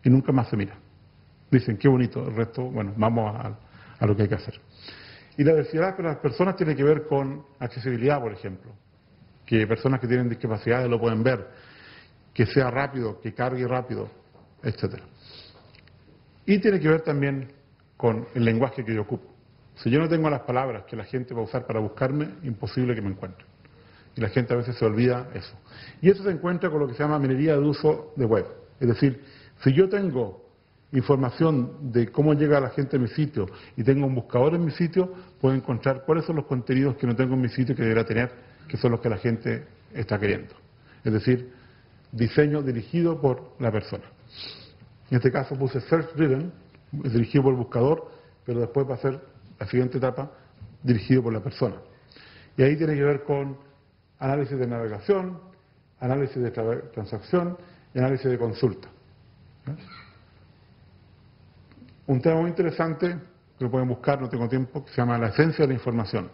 Speaker 1: y nunca más se mira. Dicen, qué bonito, el resto, bueno, vamos a lo que hay que hacer. Y la diversidad de las personas tiene que ver con accesibilidad, por ejemplo. Que personas que tienen discapacidades lo pueden ver, que sea rápido, que cargue rápido, etc. Y tiene que ver también con el lenguaje que yo ocupo. Si yo no tengo las palabras que la gente va a usar para buscarme, imposible que me encuentre. Y la gente a veces se olvida eso. Y eso se encuentra con lo que se llama minería de uso de web. Es decir, si yo tengo información de cómo llega la gente a mi sitio y tengo un buscador en mi sitio, puedo encontrar cuáles son los contenidos que no tengo en mi sitio que debería tener, que son los que la gente está queriendo. Es decir, diseño dirigido por la persona. En este caso puse Search Driven, dirigido por el buscador, pero después va a ser la siguiente etapa, dirigido por la persona. Y ahí tiene que ver con análisis de navegación, análisis de transacción y análisis de consulta. Un tema muy interesante, que lo pueden buscar, no tengo tiempo, que se llama la esencia de la información.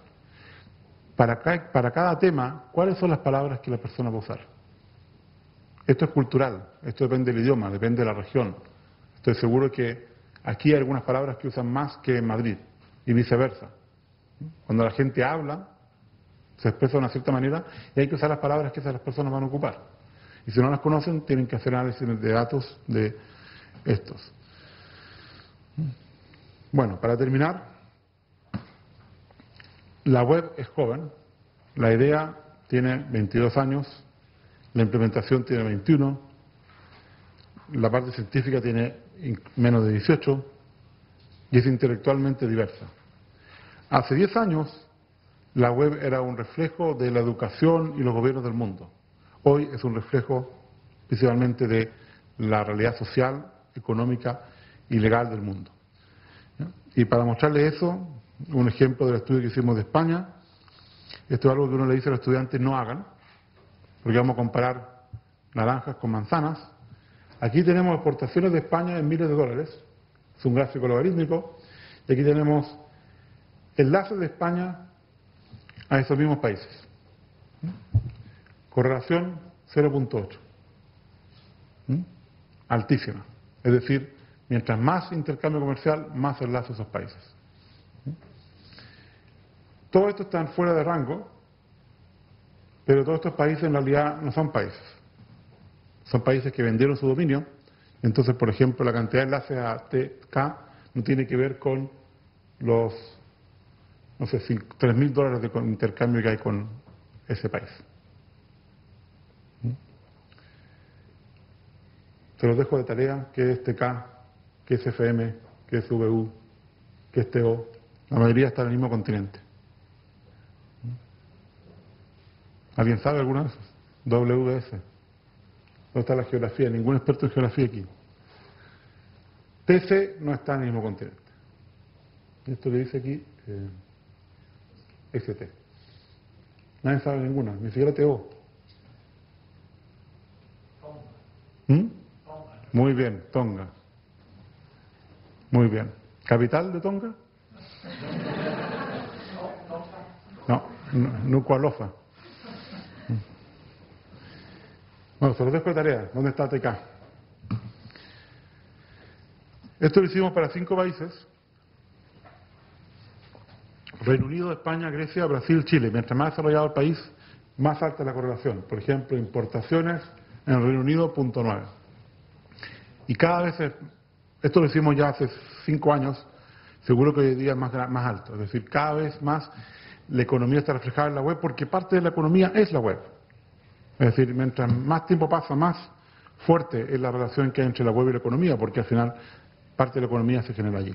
Speaker 1: Para cada tema, ¿cuáles son las palabras que la persona va a usar? Esto es cultural, esto depende del idioma, depende de la región. Estoy seguro que aquí hay algunas palabras que usan más que en Madrid, y viceversa. Cuando la gente habla, se expresa de una cierta manera, y hay que usar las palabras que esas personas van a ocupar. Y si no las conocen, tienen que hacer análisis de datos de estos. Bueno, para terminar, la web es joven, la idea tiene 22 años, la implementación tiene 21, la parte científica tiene menos de 18 y es intelectualmente diversa. Hace 10 años, la web era un reflejo de la educación y los gobiernos del mundo. Hoy es un reflejo principalmente de la realidad social, económica y legal del mundo. Y para mostrarles eso, un ejemplo del estudio que hicimos de España. Esto es algo que uno le dice a los estudiantes no hagan, porque vamos a comparar naranjas con manzanas. Aquí tenemos exportaciones de España en miles de dólares, es un gráfico logarítmico, y aquí tenemos enlaces de España a esos mismos países. Correlación 0.8. Altísima. Es decir, mientras más intercambio comercial, más enlaces a esos países. Todo esto está fuera de rango, pero todos estos países en realidad no son países. Son países que vendieron su dominio. Entonces, por ejemplo, la cantidad de enlaces a TK no tiene que ver con los, no sé, $3.000 de intercambio que hay con ese país. Se los dejo de tarea, qué es TK, qué es FM, qué es VU, qué es TO. La mayoría está en el mismo continente. ¿Alguien sabe alguna de esas? WS. ¿Dónde está la geografía? Ningún experto en geografía aquí. TC no está en el mismo continente. Esto que dice aquí, ST. Nadie sabe ninguna, ni siquiera TO. Muy bien, Tonga. Muy bien. ¿Capital de Tonga? No, Nuku'alofa. Bueno, se los dejo de tarea. ¿Dónde está TK? Esto lo hicimos para 5 países. Reino Unido, España, Grecia, Brasil, Chile. Mientras más desarrollado el país, más alta es la correlación. Por ejemplo, importaciones en el Reino Unido, 0.9. Y cada vez, esto lo hicimos ya hace 5 años, seguro que hoy día es más alto. Es decir, cada vez más la economía está reflejada en la web porque parte de la economía es la web. Es decir, mientras más tiempo pasa, más fuerte es la relación que hay entre la web y la economía, porque al final parte de la economía se genera allí.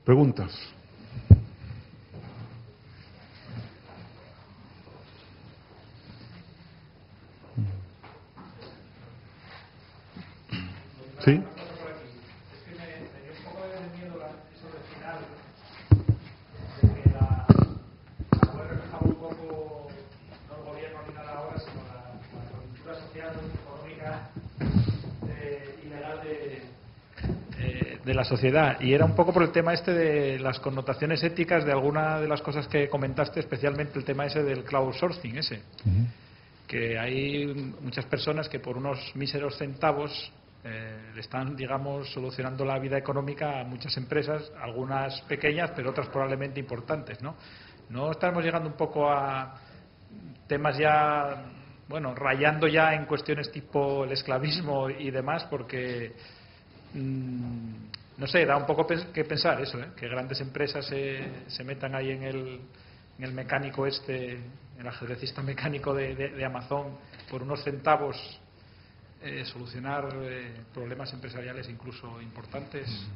Speaker 1: ¿Preguntas? ¿Sí?
Speaker 2: De la sociedad, y era un poco por el tema este de las connotaciones éticas de alguna de las cosas que comentaste, especialmente el tema ese del crowdsourcing ese, que hay muchas personas que por unos míseros centavos le están, digamos, solucionando la vida económica a muchas empresas, algunas pequeñas, pero otras probablemente importantes, ¿no? ¿No estamos llegando un poco a temas ya, bueno, rayando ya en cuestiones tipo el esclavismo y demás, porque no sé, da un poco que pensar eso, que grandes empresas se metan ahí en el mecánico en el ajedrecista mecánico de Amazon por unos centavos, solucionar problemas empresariales incluso importantes.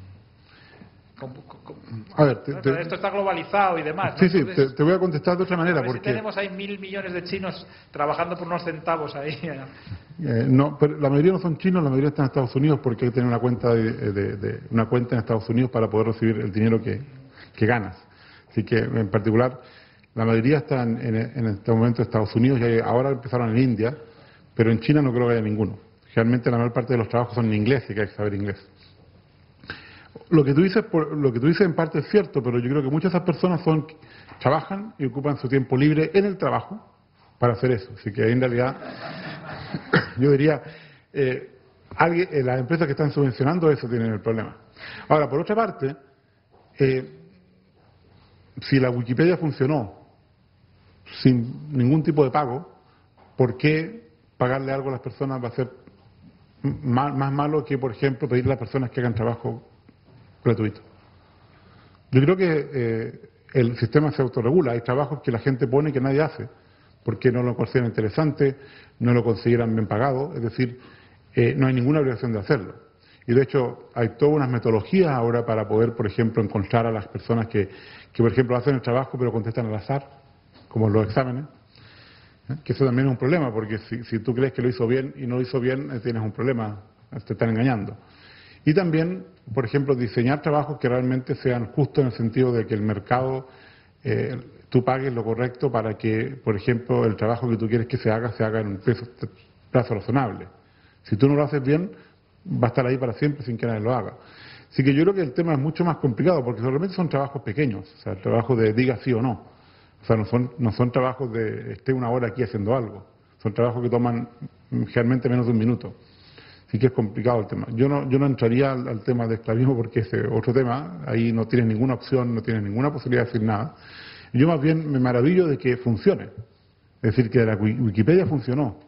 Speaker 1: A ver,
Speaker 2: esto está globalizado y demás, ¿no?
Speaker 1: Sí, sí,
Speaker 2: Entonces,
Speaker 1: te voy a contestar de otra manera.
Speaker 2: A ver
Speaker 1: porque
Speaker 2: si tenemos ahí 1.000 millones de chinos trabajando por unos centavos ahí.
Speaker 1: No, pero la mayoría no son chinos, la mayoría están en Estados Unidos porque hay que tener una cuenta una cuenta en Estados Unidos para poder recibir el dinero que ganas. Así que, en particular, la mayoría están en este momento en Estados Unidos y ahora empezaron en India, pero en China no creo que haya ninguno. Realmente la mayor parte de los trabajos son en inglés y que hay que saber inglés. Lo que tú dices en parte es cierto, pero yo creo que muchas de esas personas trabajan y ocupan su tiempo libre en el trabajo para hacer eso. Así que en realidad, yo diría, las empresas que están subvencionando eso tienen el problema. Ahora, por otra parte, si la Wikipedia funcionó sin ningún tipo de pago, ¿por qué pagarle algo a las personas va a ser más malo que, por ejemplo, pedirle a las personas que hagan trabajo gratuito? Yo creo que el sistema se autorregula. Hay trabajos que la gente pone que nadie hace, porque no lo consideran interesante, no lo consideran bien pagado, es decir, no hay ninguna obligación de hacerlo. Y de hecho hay todas unas metodologías ahora para poder, por ejemplo, encontrar a las personas que por ejemplo, hacen el trabajo pero contestan al azar, como los exámenes, que eso también es un problema, porque si tú crees que lo hizo bien y no lo hizo bien, tienes un problema, te están engañando. Y también, por ejemplo, diseñar trabajos que realmente sean justos en el sentido de que el mercado, tú pagues lo correcto para que, por ejemplo, el trabajo que tú quieres que se haga en un plazo razonable. Si tú no lo haces bien, va a estar ahí para siempre sin que nadie lo haga. Así que yo creo que el tema es mucho más complicado, porque realmente son trabajos pequeños, o sea, el trabajo de diga sí o no. O sea, no son trabajos de esté una hora aquí haciendo algo. Son trabajos que toman generalmente menos de un minuto. Así que es complicado el tema. Yo no entraría al tema de esclavismo porque es otro tema. Ahí no tienes ninguna opción, no tienes ninguna posibilidad de decir nada. Yo más bien me maravillo de que funcione. Es decir, que la Wikipedia funcionó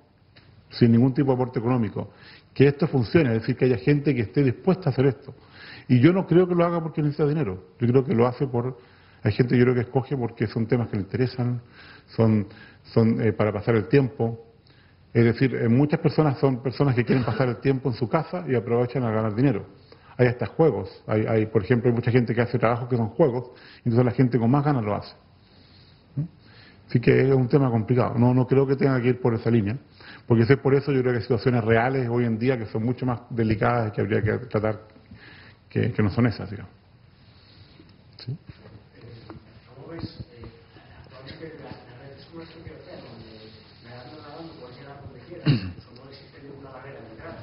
Speaker 1: sin ningún tipo de aporte económico. Que esto funcione, es decir, que haya gente que esté dispuesta a hacer esto. Y yo no creo que lo haga porque necesita dinero. Yo creo que lo hace por... Hay gente yo creo que escoge porque son temas que le interesan, son para pasar el tiempo. Es decir, muchas personas son personas que quieren pasar el tiempo en su casa y aprovechan a ganar dinero. Hay hasta juegos. Por ejemplo, hay mucha gente que hace trabajos que son juegos, y entonces la gente con más ganas lo hace. Así que es un tema complicado. No creo que tenga que ir por esa línea, porque si es por eso yo creo que hay situaciones reales hoy en día que son mucho más delicadas y que habría que tratar que no son esas, digamos. ¿Sí?
Speaker 3: ¿Cómo ves? Actualmente las redes como esto que hacer, donde nadando puedes llegar donde quieras, incluso no existe ninguna barrera de entrada,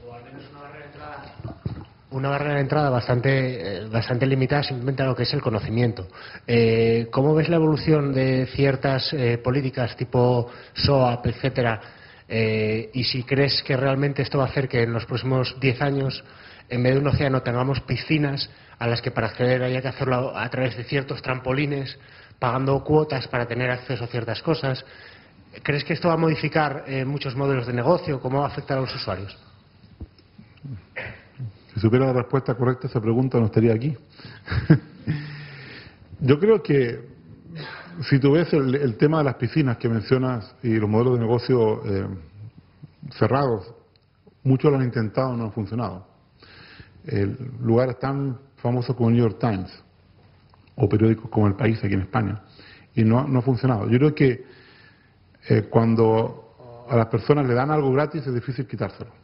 Speaker 3: o al menos una barrera de entrada. Una barrera de entrada bastante limitada simplemente a lo que es el conocimiento. ¿Cómo ves la evolución de ciertas políticas tipo SOAP, etcétera? Y si crees que realmente esto va a hacer que en los próximos 10 años, en vez de un océano, tengamos piscinas a las que para acceder haya que hacerlo a través de ciertos trampolines, pagando cuotas para tener acceso a ciertas cosas. ¿Crees que esto va a modificar muchos modelos de negocio? ¿Cómo va a afectar a los usuarios?
Speaker 1: Si supiera la respuesta correcta a esa pregunta no estaría aquí. Yo creo que si tú ves el tema de las piscinas que mencionas y los modelos de negocio cerrados, muchos lo han intentado y no han funcionado. Lugares tan famosos como el New York Times o periódicos como El País aquí en España, y no ha funcionado. Yo creo que cuando a las personas le dan algo gratis es difícil quitárselo.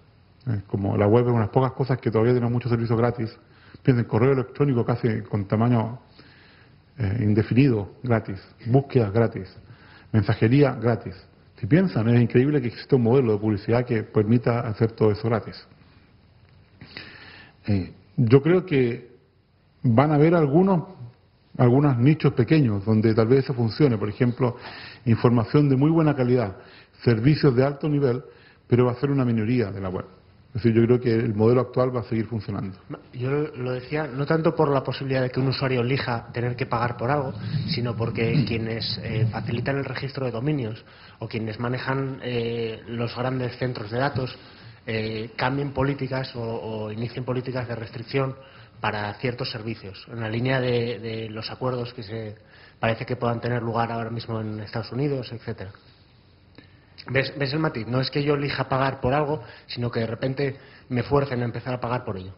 Speaker 1: Como la web es unas pocas cosas que todavía tienen muchos servicios gratis. Piensen, correo electrónico casi con tamaño indefinido, gratis, búsquedas gratis, mensajería gratis. Si piensan, es increíble que exista un modelo de publicidad que permita hacer todo eso gratis. Yo creo que van a haber algunos nichos pequeños donde tal vez eso funcione. Por ejemplo, información de muy buena calidad, servicios de alto nivel, pero va a ser una minoría de la web. Es decir, yo creo que el modelo actual va a seguir funcionando.
Speaker 3: Yo lo decía no tanto por la posibilidad de que un usuario elija tener que pagar por algo, sino porque quienes facilitan el registro de dominios o quienes manejan los grandes centros de datos cambien políticas o inicien políticas de restricción para ciertos servicios, en la línea de los acuerdos que parece que puedan tener lugar ahora mismo en Estados Unidos, etcétera. ¿Ves el matiz? No es que yo elija pagar por algo, sino que de repente me fuercen a empezar a pagar por ello.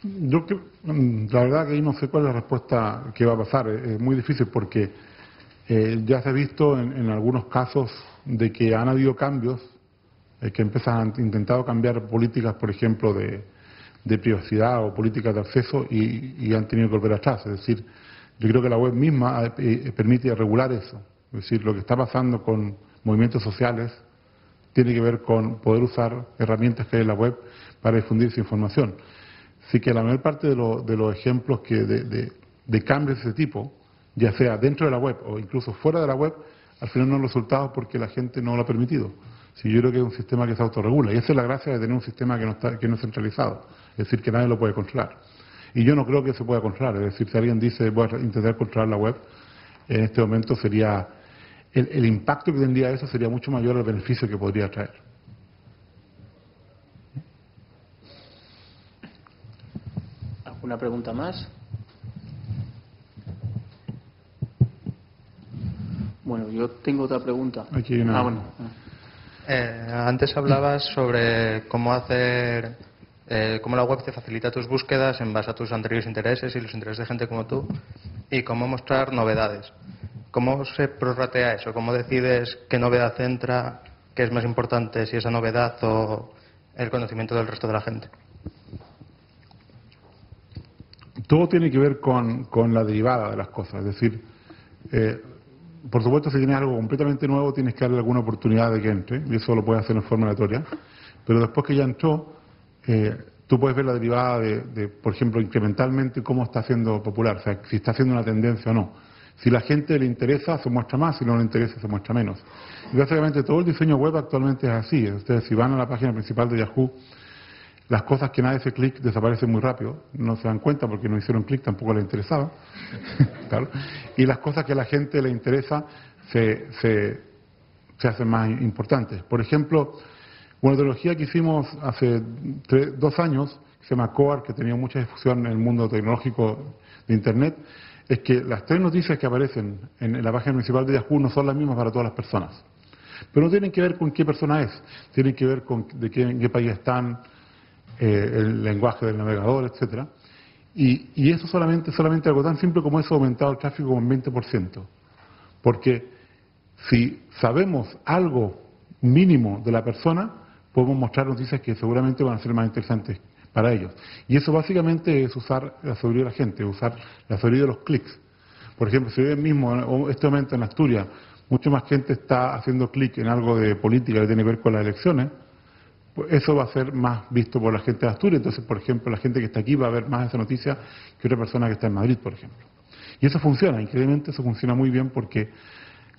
Speaker 1: Yo la verdad que ahí no sé cuál es la respuesta que va a pasar. Es muy difícil porque ya se ha visto en algunos casos de que han habido cambios, que han intentado cambiar políticas, por ejemplo, de privacidad o políticas de acceso y han tenido que volver atrás. Es decir, yo creo que la web misma permite regular eso. Es decir, lo que está pasando con movimientos sociales tiene que ver con poder usar herramientas que hay en la web para difundir esa información. Así que la mayor parte de los ejemplos de cambios de ese tipo, ya sea dentro de la web o incluso fuera de la web, al final no han resultado porque la gente no lo ha permitido. Sí, yo creo que es un sistema que se autorregula y esa es la gracia de tener un sistema que no es centralizado, es decir, que nadie lo puede controlar. Y yo no creo que se pueda controlar, es decir, si alguien dice voy a intentar controlar la web, en este momento sería el impacto que tendría eso sería mucho mayor al beneficio que podría traer.
Speaker 4: ¿Alguna pregunta más? Bueno, yo tengo otra pregunta.
Speaker 1: Aquí hay una...
Speaker 4: Bueno.
Speaker 5: Antes hablabas sobre cómo hacer, cómo la web te facilita tus búsquedas en base a tus anteriores intereses y los intereses de gente como tú, y cómo mostrar novedades. ¿Cómo se prorratea eso? ¿Cómo decides qué novedad entra, qué es más importante, si esa novedad o el conocimiento del resto de la gente?
Speaker 1: Todo tiene que ver con la derivada de las cosas. Es decir, por supuesto, si tienes algo completamente nuevo, tienes que darle alguna oportunidad de que entre, y eso lo puedes hacer en forma aleatoria. Pero después que ya entró, tú puedes ver la derivada de, por ejemplo, incrementalmente cómo está siendo popular, o sea, si está haciendo una tendencia o no. Si la gente le interesa, se muestra más, si no le interesa, se muestra menos. Y básicamente todo el diseño web actualmente es así. Ustedes, si van a la página principal de Yahoo, las cosas que nadie hace clic desaparecen muy rápido, no se dan cuenta porque no hicieron clic, tampoco les interesaba. Claro. Y las cosas que a la gente le interesa se hacen más importantes. Por ejemplo, una tecnología que hicimos hace 2 años, que se llama COAR, que tenía mucha difusión en el mundo tecnológico de Internet, es que las 3 noticias que aparecen en la página principal de Yahoo no son las mismas para todas las personas. Pero no tienen que ver con qué persona es, tienen que ver con en qué país están, el lenguaje del navegador, etcétera. Y eso solamente algo tan simple como eso ha aumentado el tráfico como un 20%. Porque si sabemos algo mínimo de la persona, podemos mostrar noticias que seguramente van a ser más interesantes para ellos. Y eso básicamente es usar la sabiduría de la gente, usar la sabiduría de los clics. Por ejemplo, si hoy mismo, en este momento en Asturias, mucha más gente está haciendo clic en algo de política que tiene que ver con las elecciones, pues eso va a ser más visto por la gente de Asturias. Entonces, por ejemplo, la gente que está aquí va a ver más esa noticia que otra persona que está en Madrid, por ejemplo. Y eso funciona, increíblemente eso funciona muy bien porque,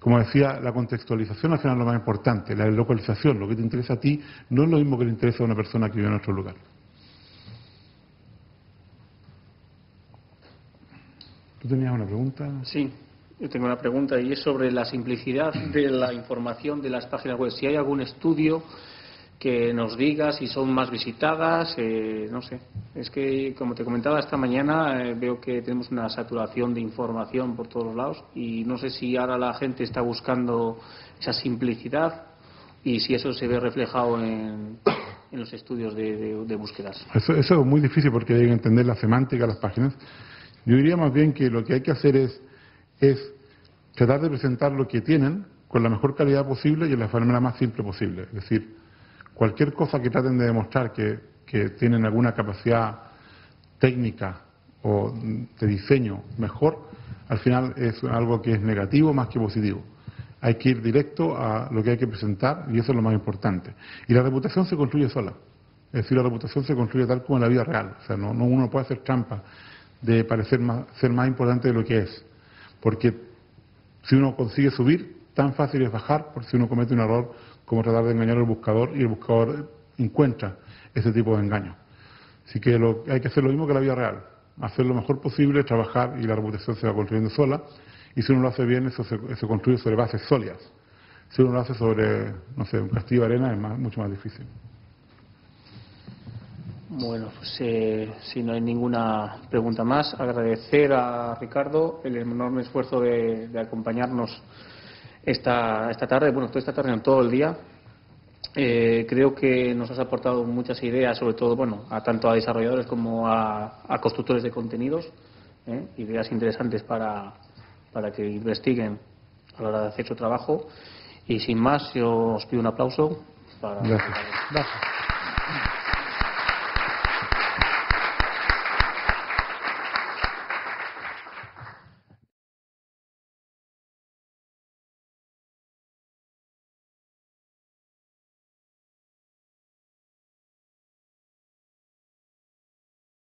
Speaker 1: como decía, la contextualización al final es lo más importante, la localización, lo que te interesa a ti no es lo mismo que le interesa a una persona que vive en otro lugar. ¿Tú tenías una pregunta?
Speaker 4: Sí, yo tengo una pregunta y es sobre la simplicidad de la información de las páginas web. Si hay algún estudio que nos diga si son más visitadas, no sé. Es que, como te comentaba esta mañana, veo que tenemos una saturación de información por todos los lados y no sé si ahora la gente está buscando esa simplicidad y si eso se ve reflejado en los estudios de búsquedas.
Speaker 1: Eso es muy difícil porque hay que entender la semántica de las páginas. Yo diría más bien que lo que hay que hacer es tratar de presentar lo que tienen con la mejor calidad posible y de la manera más simple posible. Es decir, cualquier cosa que traten de demostrar que tienen alguna capacidad técnica o de diseño mejor, al final es algo que es negativo más que positivo. Hay que ir directo a lo que hay que presentar y eso es lo más importante. Y la reputación se construye sola. Es decir, la reputación se construye tal como en la vida real. O sea, uno puede hacer trampa de parecer ser más importante de lo que es. Porque si uno consigue subir, tan fácil es bajar, por si uno comete un error como tratar de engañar al buscador y el buscador encuentra ese tipo de engaño. Así que hay que hacer lo mismo que en la vida real, hacer lo mejor posible, trabajar y la reputación se va construyendo sola y si uno lo hace bien eso se construye sobre bases sólidas. Si uno lo hace sobre, no sé, un castillo de arena es mucho más difícil.
Speaker 4: Bueno, pues si no hay ninguna pregunta más, agradecer a Ricardo el enorme esfuerzo de acompañarnos esta tarde, bueno, toda esta tarde, no todo el día. Creo que nos has aportado muchas ideas, sobre todo, bueno, tanto a desarrolladores como a constructores de contenidos, ideas interesantes para que investiguen a la hora de hacer su trabajo. Y sin más, yo os pido un aplauso para...
Speaker 1: Gracias.